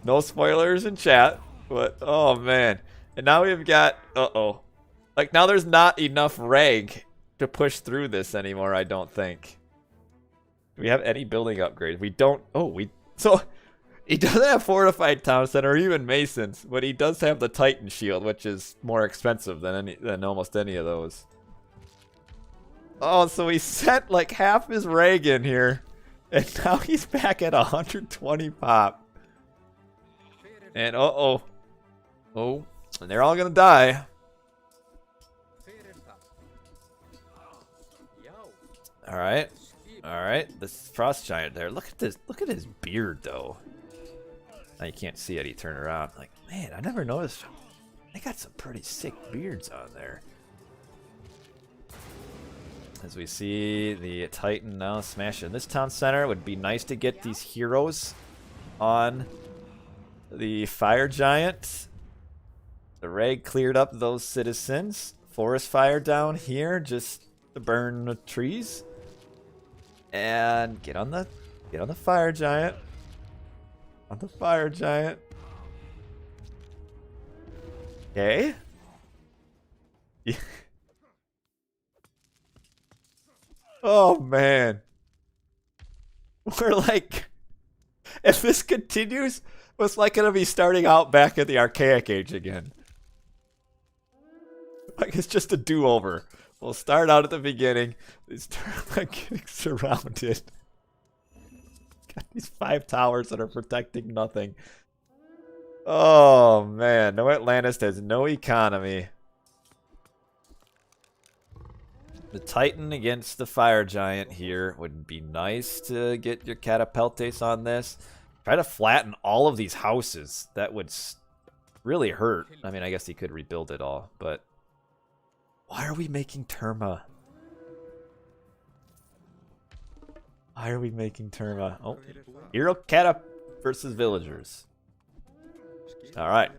No spoilers in chat, but oh man. And now we've got, uh-oh. Like, now there's not enough reg to push through this anymore, I don't think. Do we have any building upgrades? We don't, so he doesn't have fortified town center or even masons, but he does have the Titan shield, which is more expensive than almost any of those. Oh, so he sent like half his reg in here, and now he's back at 120 pop. And oh, and they're all gonna die. All right. This frost giant there. Look at this. Look at his beard, though. Now you can't see it. He turned around. Like, man, I never noticed. They got some pretty sick beards on there. As we see the Titan now smashing this town center. It would be nice to get these heroes on the fire giant. The reg cleared up those citizens. Forest fire down here just to burn the trees. And get on the fire giant. On the fire giant. Okay. Yeah. Oh man. We're like, if this continues, it's like gonna be starting out back at the Archaic Age again. Like, it's just a do-over. We'll start out at the beginning. They start like getting surrounded. Got these 5 towers that are protecting nothing. Oh man, NoAtlantis has no economy. The Titan against the fire giant here would be nice to get your catapultes on this. Try to flatten all of these houses. That would really hurt. I mean, I guess he could rebuild it all, but why are we making Terma? Why are we making Terma? Oh, hero Kata versus villagers. All right,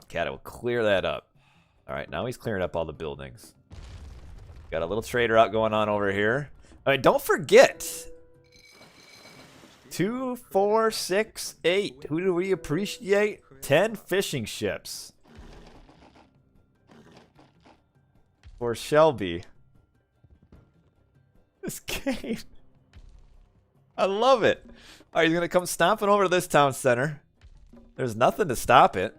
Kata will clear that up. All right, now he's clearing up all the buildings. Got a little trader out going on over here. All right, don't forget. 2, 4, 6, 8. Who do we appreciate? 10 fishing ships. For Shelby. This game. I love it. All right, he's going to come stomping over to this town center. There's nothing to stop it.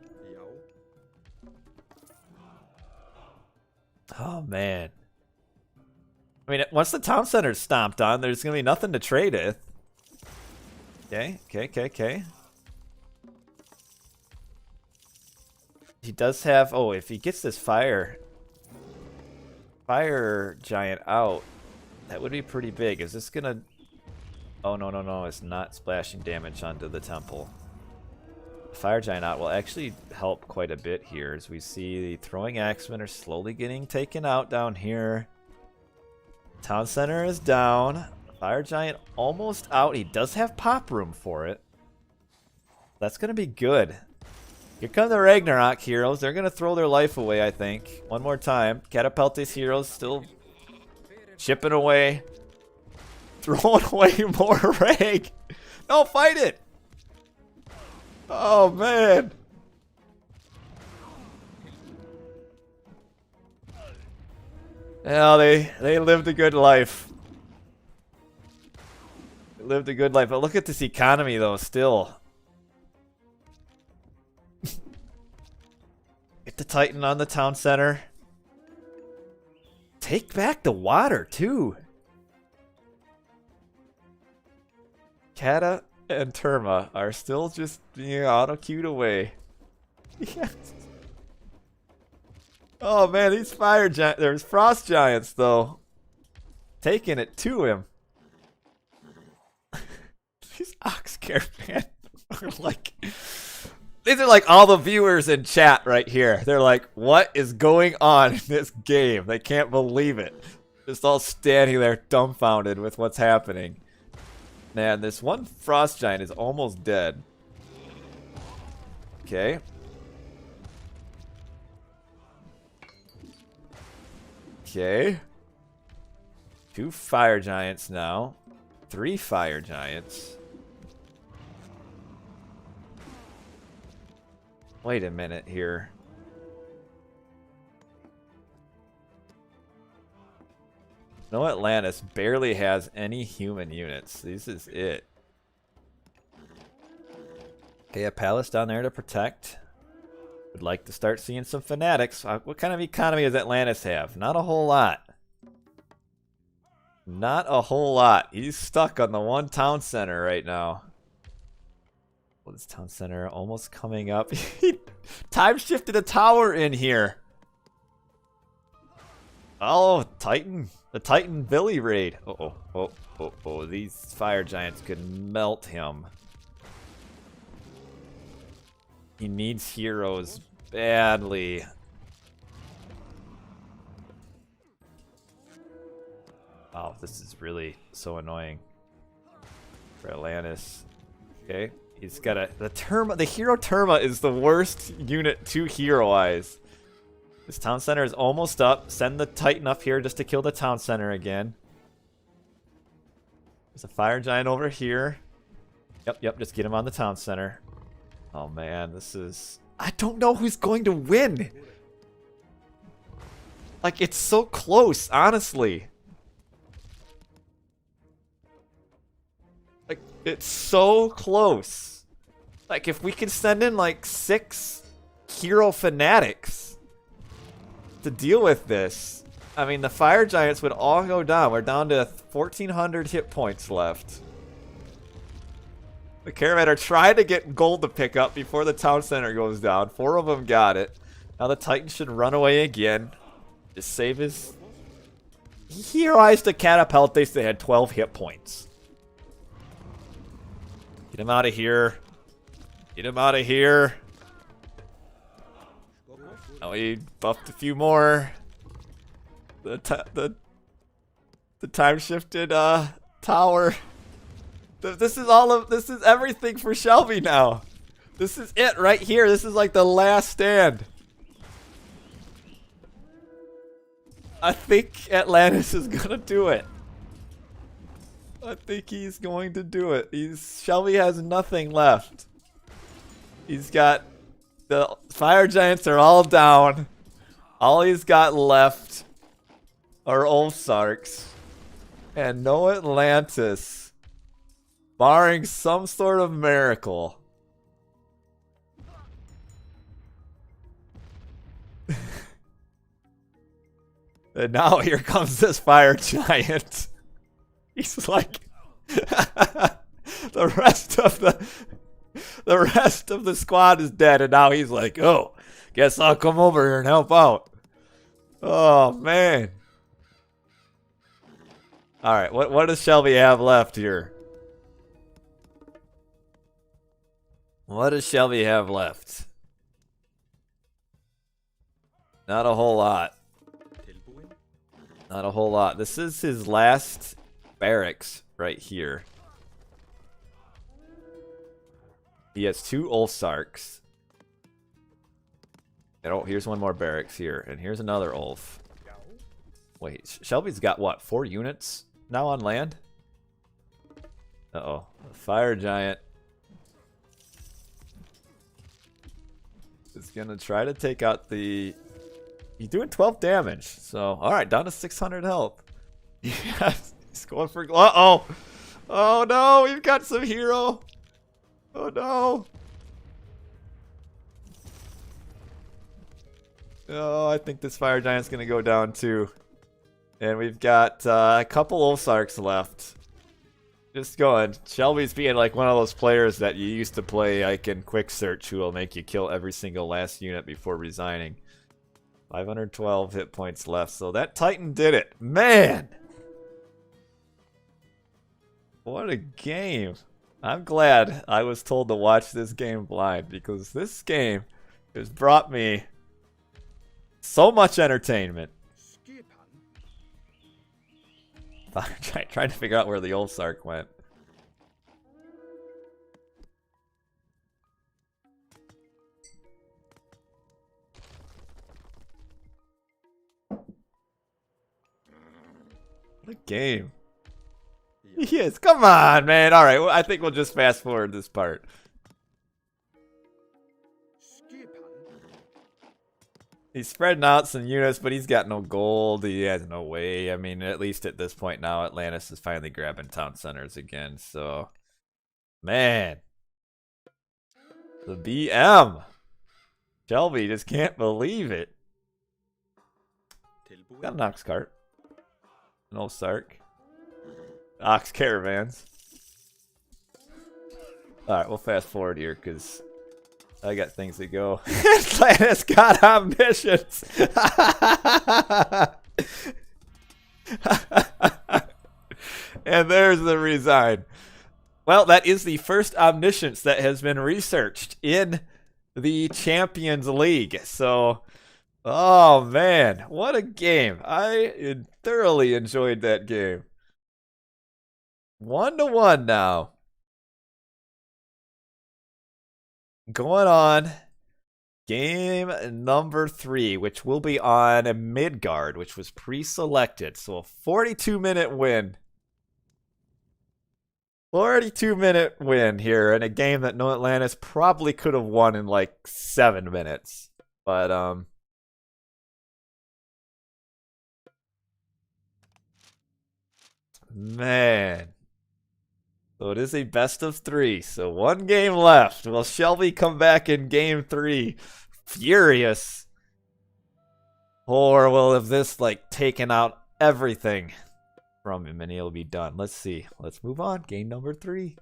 Oh, man. I mean, once the town center's stomped on, there's going to be nothing to trade with. Okay. he does have... Oh, if he gets this fire giant out, that would be pretty big. Is this gonna... Oh, no, no, no. It's not splashing damage onto the temple. Fire giant out will actually help quite a bit here, as we see the throwing axemen are slowly getting taken out down here. Town center is down. Fire giant almost out. He does have pop room for it. That's going to be good. Here come the Ragnarok heroes. They're going to throw their life away, I think. One more time. Catapultis heroes still chipping away. Throwing away more Rag. No, fight it. Oh, man. Well, they lived a good life. They lived a good life. But look at this economy, though, still. Get the Titan on the town center. Take back the water, too. Kata and Terma are still just being auto-queued away. Yes. Oh man, these fire giants, there's frost giants though. Taking it to him. These ox caravan are like... These are like all the viewers in chat right here. They're like, what is going on in this game? They can't believe it. Just all standing there dumbfounded with what's happening. Man, this one frost giant is almost dead. Okay. Okay. 2 fire giants now. 3 fire giants. Wait a minute here. NoAtlantis barely has any human units. This is it. Okay, a palace down there to protect. Would like to start seeing some fanatics. What kind of economy does Atlantis have? Not a whole lot. Not a whole lot. He's stuck on the one town center right now. Well, this town center almost coming up. He time shifted a tower in here. Oh, Titan. The Titan Billy raid. Oh. These fire giants could melt him. He needs heroes badly. Wow, this is really so annoying for Atlantis. Okay, he's got the Terma. The hero Terma is the worst unit to heroize. This town center is almost up. Send the Titan up here just to kill the town center again. There's a fire giant over here. Yep, just get him on the town center. Oh man, this is... I don't know who's going to win! Like, it's so close, honestly. Like, it's so close. Like, if we can send in, like, 6 hero fanatics to deal with this. I mean, the fire giants would all go down. We're down to 1,400 hit points left. The caravan are trying to get gold to pick up before the town center goes down. 4 of them got it. Now the Titan should run away again. Just save his... He heroized the Catapultis that had 12 hit points. Get him out of here. Get him out of here. Now we buffed a few more. The time shifted tower. This is everything for Shelby now. This is it right here. This is like the last stand. I think Atlantis is gonna do it. I think he's going to do it. Shelby has nothing left. He's got the fire giants are all down. All he's got left are Ulfsarks. And NoAtlantis, barring some sort of miracle. And now here comes this fire giant. He's like the rest of the squad is dead, and now he's like, oh, Guess I'll come over here and help out. Oh, man. Alright, what does Shelby have left here? What does Shelby have left? Not a whole lot. Not a whole lot. This is his last barracks right here. He has 2 Ulfsarks. And oh, here's one more barracks here. And here's another Ulf. Wait, Shelby's got what? 4 units now on land? Uh-oh. The fire giant is gonna try to take out the... He's doing 12 damage. So, alright, down to 600 health. Yes, he's going for... Uh-oh! Oh no, we've got some hero! Oh no! Oh, I think this fire giant's gonna go down too. And we've got a couple Ulfsarks left. Just going. Shelby's being like one of those players that you used to play like in Quick Search who will make you kill every single last unit before resigning. 512 hit points left, so that Titan did it. Man! What a game. I'm glad I was told to watch this game blind, because this game has brought me so much entertainment. Trying to figure out where the Ulfsark went. What a game. Yes, come on, man. Alright, well, I think we'll just fast forward this part. He's spreading out some units, but he's got no gold. He has no way. I mean, at least at this point now, Atlantis is finally grabbing town centers again. So, man. The BM. Shelby just can't believe it. Got an ox cart. An old Sark. Ox caravans. Alright, we'll fast forward here because I got things to go. Atlantis got omniscience. And there's the resign. Well, that is the first omniscience that has been researched in the Champions League. So, oh man, what a game. I thoroughly enjoyed that game. 1-1 now. Going on game number 3, which will be on Midgard, which was pre-selected. So a 42-minute win. 42-minute win here in a game that NoAtlantis probably could have won in like 7 minutes. But, man. So it is a best of 3. So 1 game left. Will Shelby come back in game 3 furious? Or will have this like taken out everything from him and he'll be done? Let's see. Let's move on. Game number 3.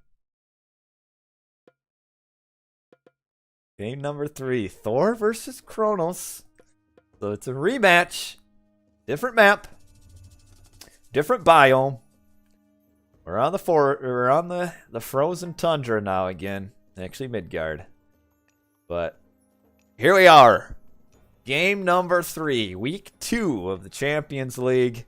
Game number 3. Thor versus Kronos. So it's a rematch. Different map. Different biome. We're on the frozen tundra now again. Actually Midgard. But here we are. Game number 3, week 2 of the Champions League.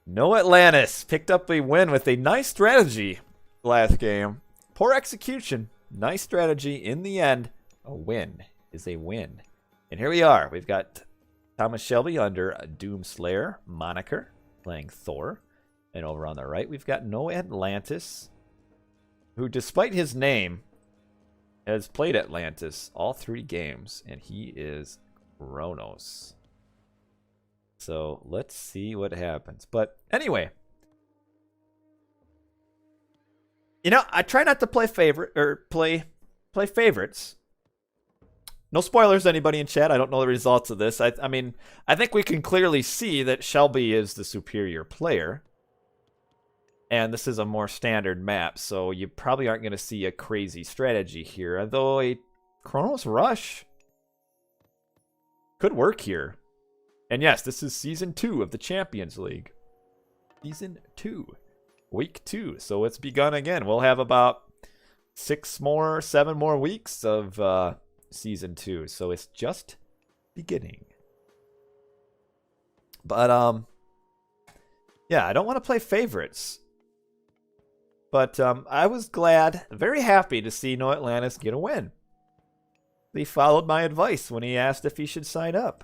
NoAtlantis picked up a win with a nice strategy last game. Poor execution. Nice strategy in the end. A win is a win. And here we are. We've got ThomasShelby under Doomslayer moniker playing Thor. And over on the right, we've got NoAtlantis, who, despite his name, has played Atlantis all 3 games, and he is Kronos. So let's see what happens. But anyway, you know, I try not to play play favorites. No spoilers to anybody in chat. I don't know the results of this. I mean, I think we can clearly see that Shelby is the superior player. And this is a more standard map, so you probably aren't going to see a crazy strategy here. Although a Kronos Rush Could work here. And yes, this is Season 2 of the Champions League. Season 2. Week 2. So it's begun again. We'll have about 7 more weeks of Season 2. So it's just beginning. But, yeah, I don't want to play favorites. But I was glad, very happy to see NoAtlantis get a win. He followed my advice when he asked if he should sign up.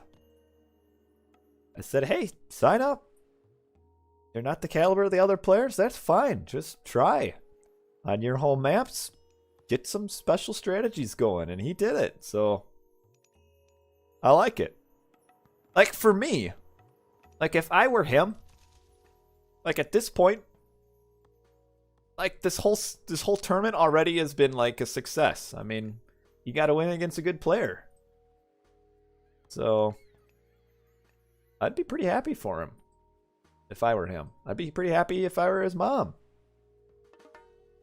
I said, hey, sign up. You're not the caliber of the other players? That's fine. Just try. On your home maps, get some special strategies going. And he did it. So, I like it. Like, for me, like, if I were him, like, at this point, like, this whole tournament already has been, like, a success. I mean, you got to win against a good player. So, I'd be pretty happy for him if I were him. I'd be pretty happy if I were his mom.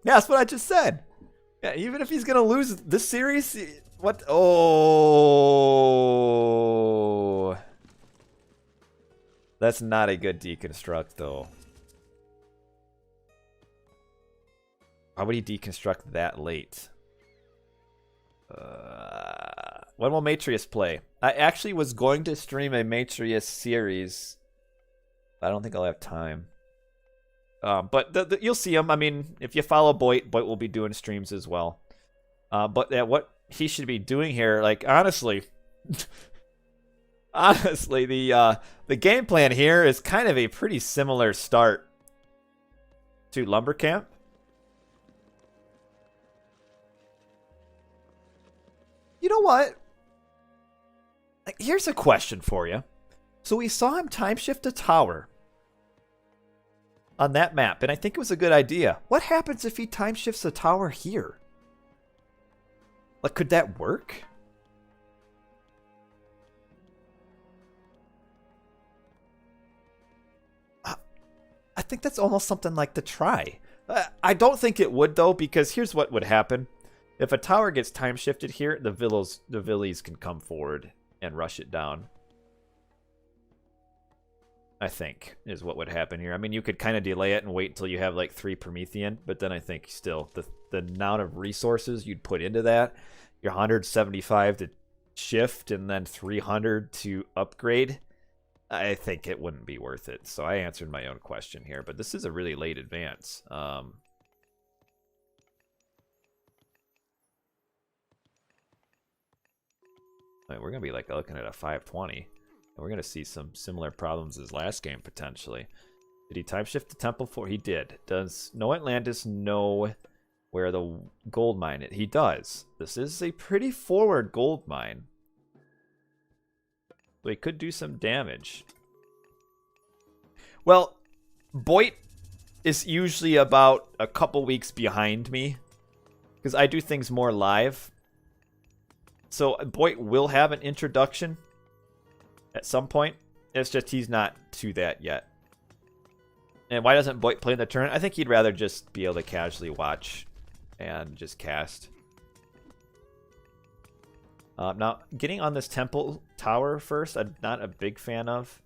Yeah, that's what I just said. Yeah, even if he's going to lose this series, what? Oh. That's not a good deconstruct, though. Why would he deconstruct that late? When will Matrius play? I actually was going to stream a Matrius series. I don't think I'll have time. But you'll see him. I mean, if you follow Boit will be doing streams as well. But what he should be doing here, like, honestly, honestly, the game plan here is kind of a pretty similar start to Lumber Camp. You know what? Here's a question for you. So we saw him time shift a tower on that map, and I think it was a good idea. What happens if he time shifts a tower here? Like, could that work? I think that's almost something like to try. I don't think it would, though, because here's what would happen. If a tower gets time shifted here, the villies can come forward and rush it down. I think is what would happen here. I mean, you could kind of delay it and wait until you have like 3 Promethean, but then I think still the amount of resources you'd put into that, your 175 to shift and then 300 to upgrade, I think it wouldn't be worth it. So I answered my own question here, but this is a really late advance. We're going to be like looking at a 520. And we're going to see some similar problems as last game, potentially. Did he time shift the temple for? He did. Does NoAtlantis know where the gold mine is? He does. This is a pretty forward gold mine. So he could do some damage. Well, Boit is usually about a couple weeks behind me. Because I do things more live. So Boit will have an introduction at some point. It's just he's not to that yet. And why doesn't Boit play in the turn? I think he'd rather just be able to casually watch and just cast. Now, getting on this temple tower first, I'm not a big fan of.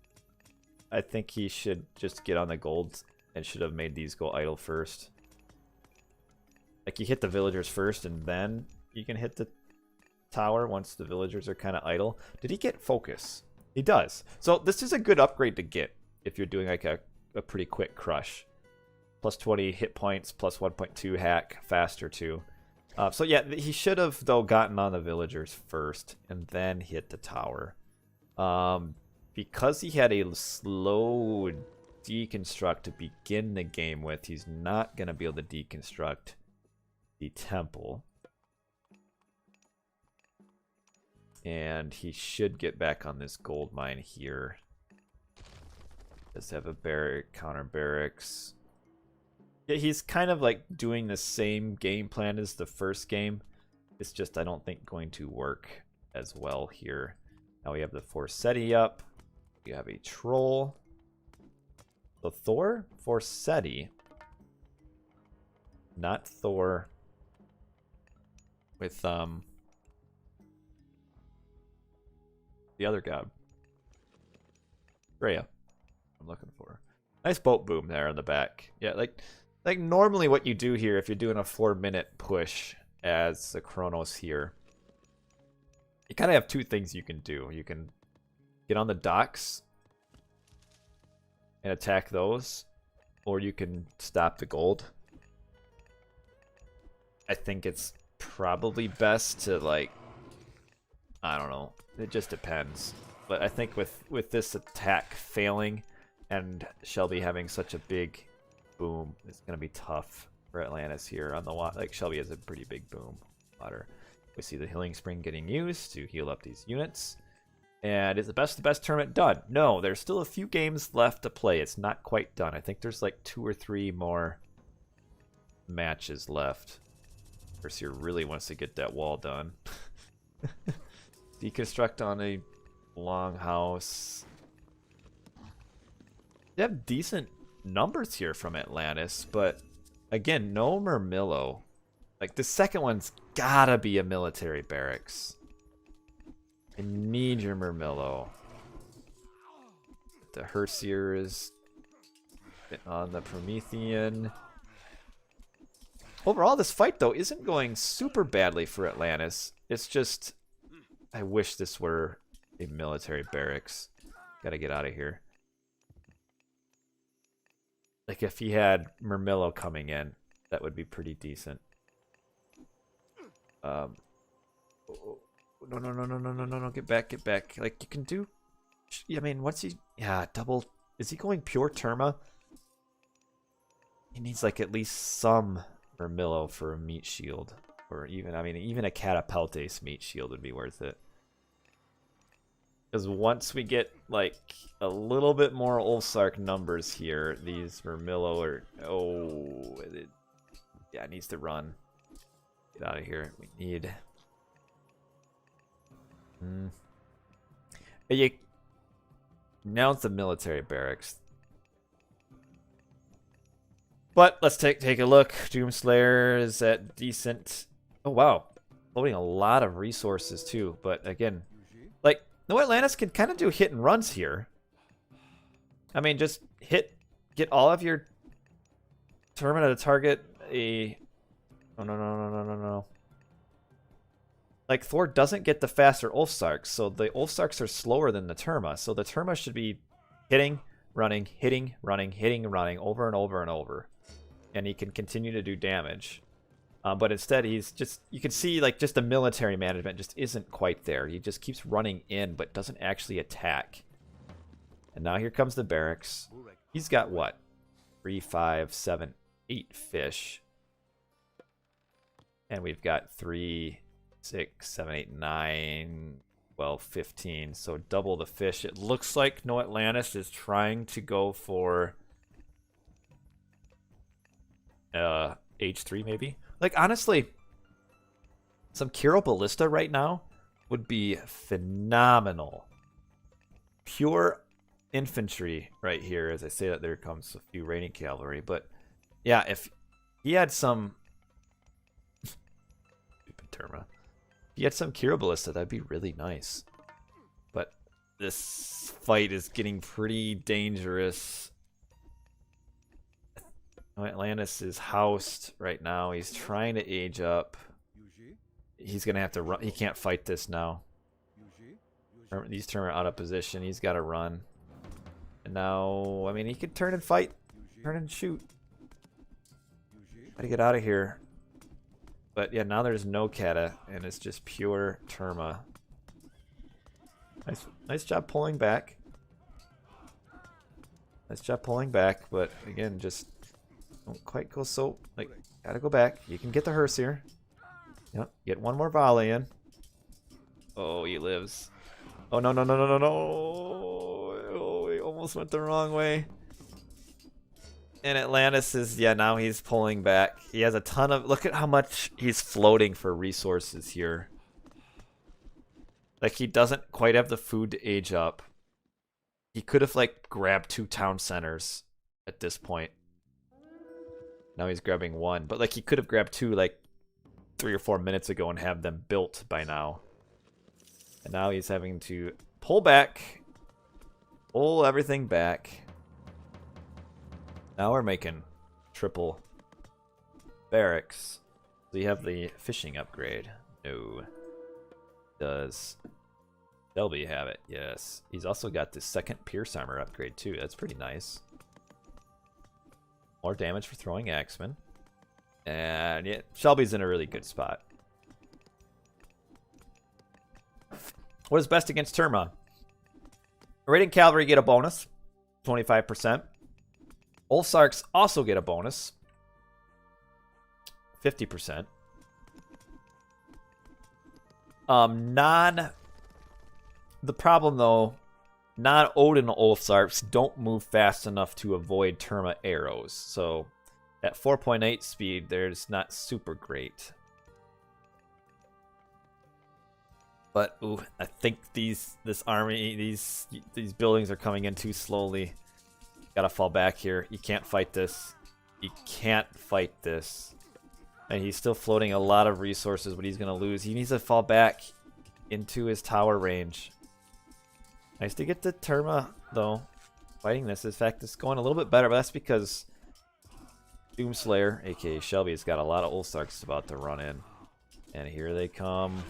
I think he should just get on the gold and should have made these go idle first. Like, you hit the villagers first and then you can hit the tower once the villagers are kind of idle. Did he get focus? He does. So this is a good upgrade to get if you're doing like a pretty quick crush. Plus 20 hit points, plus 1.2 hack, faster too. So yeah, he should have though gotten on the villagers first and then hit the tower. Because he had a slow deconstruct to begin the game with, he's not going to be able to deconstruct the temple. And he should get back on this gold mine here. Does have a barrack, counter barracks. Yeah, he's kind of like doing the same game plan as the first game. It's just I don't think going to work as well here. Now we have the Forseti up. We have a troll. So Thor, Forseti. Not Thor. With the other god. Freya. I'm looking for. Nice boat boom there on the back. Yeah, like normally what you do here if you're doing a 4-minute push as the Kronos here, you kind of have two things you can do. You can get on the docks and attack those, or you can stop the gold. I think it's probably best to, like, I don't know. It just depends. But I think with this attack failing and Shelby having such a big boom, it's going to be tough for Atlantis here on the water. Like, Shelby has a pretty big boom water. We see the healing spring getting used to heal up these units. And is the best tournament done? No, there's still a few games left to play. It's not quite done. I think there's like 2 or 3 more matches left. Perseer really wants to get that wall done. Deconstruct on a longhouse. They have decent numbers here from Atlantis, but again, no Murmillo. Like, the second one's gotta be a military barracks. I need your Murmillo. The Herseer is on the Promethean. Overall, this fight, though, isn't going super badly for Atlantis. It's just, I wish this were a military barracks. Gotta get out of here. Like, if he had Murmillo coming in, that would be pretty decent. No, get back. Like, you can do... I mean, what's he... Yeah, double... Is he going pure Terma? He needs, like, at least some Murmillo for a meat shield. Or even, I mean, even a Catapultes meat shield would be worth it. Because once we get, like, a little bit more Ulfsark numbers here, these Murmillo are... Oh... yeah, it needs to run. Get out of here. We need... Now it's the military barracks. But let's take a look. Doomslayer is at decent. Oh wow, loading a lot of resources too. But again, like, NoAtlantis can kind of do hit and runs here. I mean, just get all of your Termina to target a. Oh no. Like, Thor doesn't get the faster Ulfsarks, so the Ulfsarks are slower than the Terma. So the Terma should be hitting, running, over and over and over. And he can continue to do damage. But instead, he's just... You can see, like, just the military management just isn't quite there. He just keeps running in, but doesn't actually attack. And now here comes the barracks. He's got, what? 3, 5, 7, 8 fish. And we've got 3... 6, 7, 8, 9, 12, 15. So double the fish. It looks like NoAtlantis is trying to go for H3 maybe. Like, honestly, some Kiro Ballista right now would be phenomenal. Pure infantry right here. As I say that, there comes a few raiding cavalry. But yeah, if he had some... Stupid Terma. If you had some Kiro Ballista, that'd be really nice. But this fight is getting pretty dangerous. Atlantis is housed right now. He's trying to age up. He's going to have to run. He can't fight this now. These turn are out of position. He's got to run. And now, I mean, he could turn and fight. Turn and shoot. Gotta get out of here. But yeah, now there's no Kata, and it's just pure Terma. Nice job pulling back. Nice job pulling back, but again, just don't quite go so... Like, gotta go back. You can get the hearse here. Yep, get one more volley in. Oh, he lives. Oh, no. Oh, he almost went the wrong way. And Atlantis is, yeah, now he's pulling back. He has a ton of... Look at how much he's floating for resources here. Like, he doesn't quite have the food to age up. He could have, like, grabbed 2 town centers at this point. Now he's grabbing 1. But, like, he could have grabbed 2, like, 3 or 4 minutes ago and have them built by now. And now he's having to pull back. Pull everything back. Now we're making triple barracks. Do you have the fishing upgrade? No. Does Shelby have it? Yes. He's also got the second Pierce Armor upgrade too. That's pretty nice. More damage for throwing axemen. And yeah, Shelby's in a really good spot. What is best against Terma? Raiding Cavalry get a bonus, 25%. Ulfsarks also get a bonus, 50%. The problem though, non-Odin Ulfsarks don't move fast enough to avoid Terma arrows. So at 4.8 speed, there's not super great. But ooh, I think this army, these buildings are coming in too slowly. Gotta fall back here. You can't fight this. You can't fight this. And he's still floating a lot of resources, but he's gonna lose. He needs to fall back into his tower range. Nice to get the Terma though. Fighting this. In fact, it's going a little bit better, but that's because Doomslayer, aka Shelby, has got a lot of Ulfsarks about to run in. And here they come.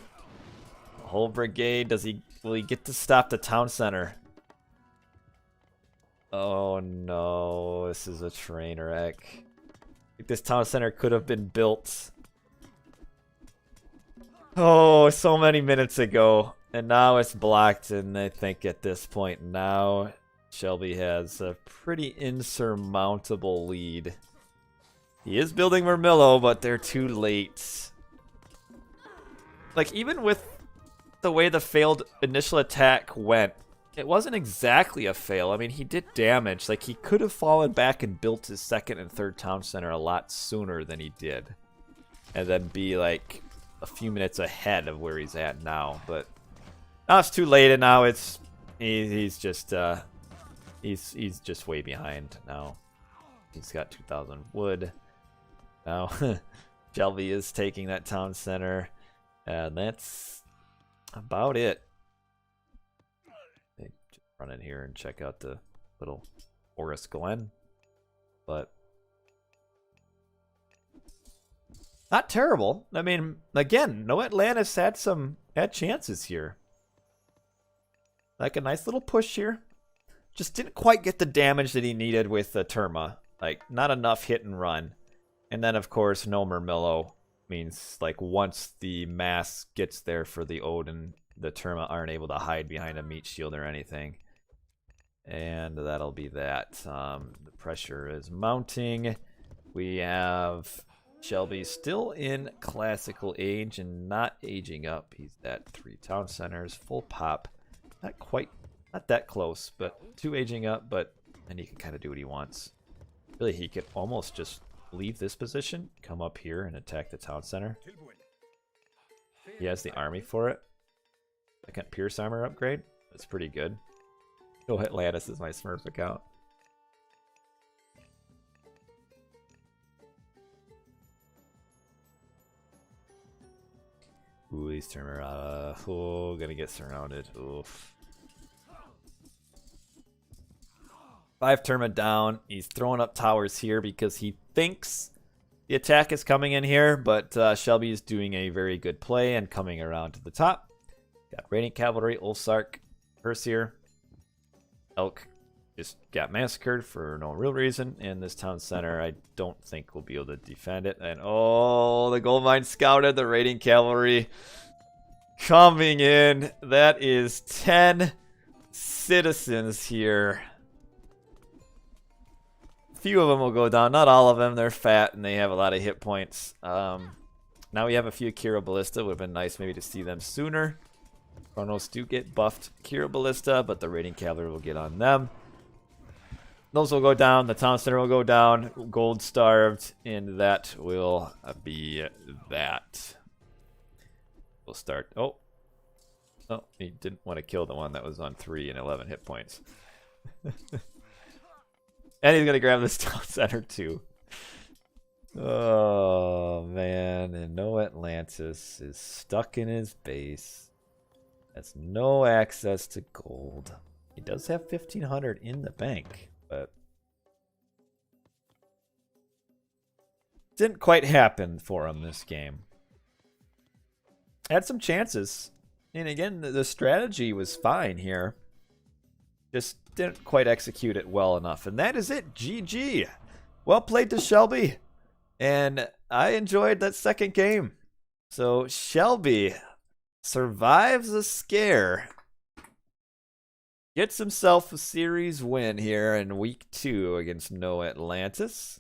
Whole brigade. Will he get to stop the town center? Oh no, this is a train wreck. I think this town center could have been built so many minutes ago, and now it's blocked. And I think at this point now Shelby has a pretty insurmountable lead. He is building Murmillo, but they're too late. Like, even with the way the failed initial attack went, it wasn't exactly a fail. I mean, he did damage. Like, he could have fallen back and built his second and third town center a lot sooner than he did, and then be like a few minutes ahead of where he's at now. But now it's too late, and now he's just way behind now. He's got 2,000 wood now. Shelby is taking that town center, and that's about it. Just run in here and check out the little Forest Glen, but not terrible. I mean, again, NoAtlantis had chances here. Like a nice little push here. Just didn't quite get the damage that he needed with the Terma. Like, not enough hit and run. And then, of course, no Murmillo means, like, once the mass gets there for the Odin, the Terma aren't able to hide behind a meat shield or anything. And that'll be that. The pressure is mounting. We have Shelby still in classical age and not aging up. He's at 3 town centers, full pop. Not that close, but 2 aging up, but then he can kind of do what he wants. Really, he could almost just leave this position, come up here and attack the town center. He has the army for it. Second Pierce Armor upgrade. That's pretty good. NoAtlantis is my Smurf account. Ooh, these Terma. Gonna get surrounded. Oof. 5 Terma down. He's throwing up towers here because he thinks the attack is coming in here, but Shelby is doing a very good play and coming around to the top. Got Raiding Cavalry, Ulfsark, Herseer. Elk just got massacred for no real reason, and this town center I don't think will be able to defend it. And oh, the gold mine scouted, the Raiding Cavalry coming in. That is 10 citizens here. Few of them will go down, not all of them. They're fat and they have a lot of hit points. Now we have a few Kira Ballista. Would have been nice maybe to see them sooner. Kronos do get buffed Kira Ballista, but the Raiding Cavalry will get on them. Those will go down. The town center will go down. Gold starved, and that will be that. We'll start. Oh, he didn't want to kill the one that was on 3 and 11 hit points. And he's going to grab this town center too. Oh, man. And NoAtlantis is stuck in his base. That's no access to gold. He does have 1,500 in the bank, but didn't quite happen for him this game. Had some chances. And again, the strategy was fine here. Just didn't quite execute it well enough. And that is it. GG. Well played to Shelby. And I enjoyed that second game. So Shelby survives a scare. Gets himself a series win here in week 2 against NoAtlantis.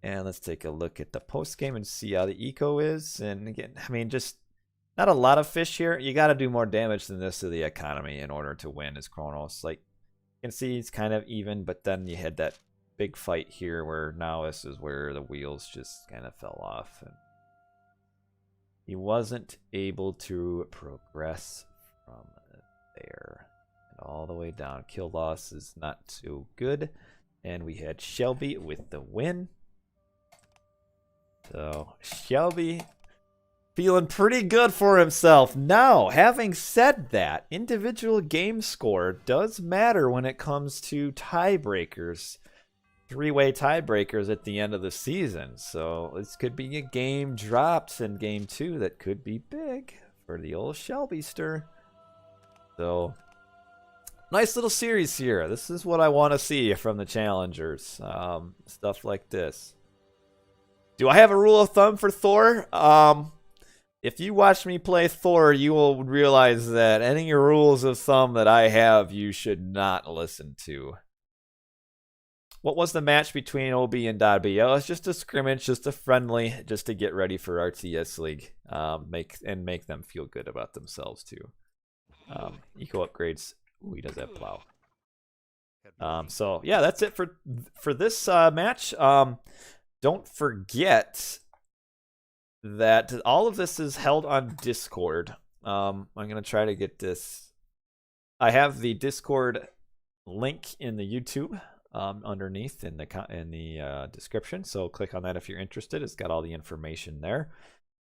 And let's take a look at the post game and see how the eco is. And again, I mean, just not a lot of fish here. You got to do more damage than this to the economy in order to win as Kronos. Like, you can see it's kind of even, but then you had that big fight here where now this is where the wheels just kind of fell off. And he wasn't able to progress from there. And all the way down. Kill loss is not too good. And we had Shelby with the win. So, Shelby feeling pretty good for himself. Now, having said that, individual game score does matter when it comes to tiebreakers. 3-way tiebreakers at the end of the season. So, this could be a game dropped in game 2 that could be big for the old Shelby-ster. So, nice little series here. This is what I want to see from the challengers. Stuff like this. Do I have a rule of thumb for Thor? If you watch me play Thor, you will realize that any rules of thumb that I have, you should not listen to. What was the match between OB and Dobby? Oh, it's just a scrimmage, just a friendly, just to get ready for RTS League. Make them feel good about themselves too. Eco upgrades. Ooh, he does have plow. So yeah, that's it for this match. Don't forget that all of this is held on Discord. I'm gonna try to get this. I have the Discord link in the YouTube underneath in the description. So click on that if you're interested. It's got all the information there.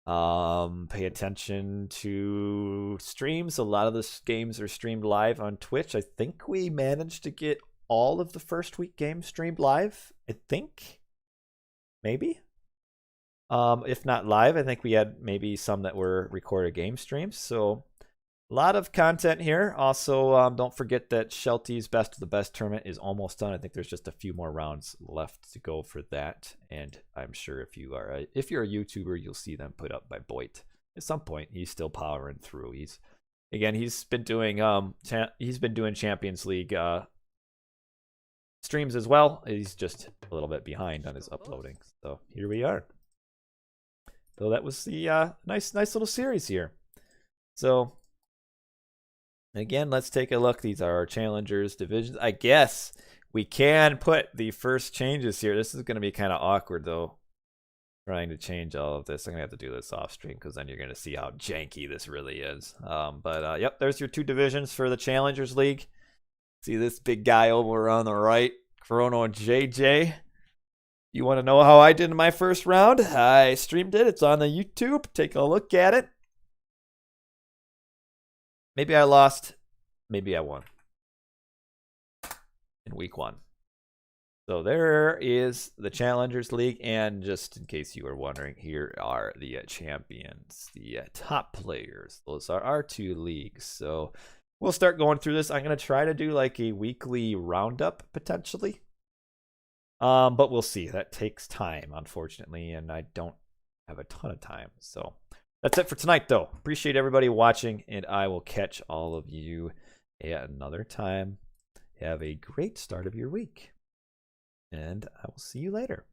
Pay attention to streams. A lot of the games are streamed live on Twitch. I think we managed to get all of the first week games streamed live. I think. Maybe. If not live, I think we had maybe some that were recorded game streams. So a lot of content here. Also, don't forget that Shelty's Best of the Best tournament is almost done. I think there's just a few more rounds left to go for that. And I'm sure if you're a YouTuber, you'll see them put up by Boyd at some point. He's still powering through. He's been doing Champions League streams as well. He's just a little bit behind on his uploading. So here we are. So that was the nice little series here. So again, let's take a look. These are our challengers divisions. I guess we can put the first changes here. This is going to be kind of awkward though, trying to change all of this. I'm going to have to do this off stream because then you're going to see how janky this really is. Yep, there's your 2 divisions for the Challengers League. See this big guy over on the right, Chrono JJ. You want to know how I did in my first round? I streamed it. It's on the YouTube. Take a look at it. Maybe I lost. Maybe I won. In week 1. So there is the Challengers League. And just in case you were wondering, here are the champions, the top players. Those are our 2 leagues. So we'll start going through this. I'm going to try to do like a weekly roundup potentially. But we'll see. That takes time, unfortunately, and I don't have a ton of time. So that's it for tonight, though. Appreciate everybody watching, and I will catch all of you at another time. Have a great start of your week, and I will see you later.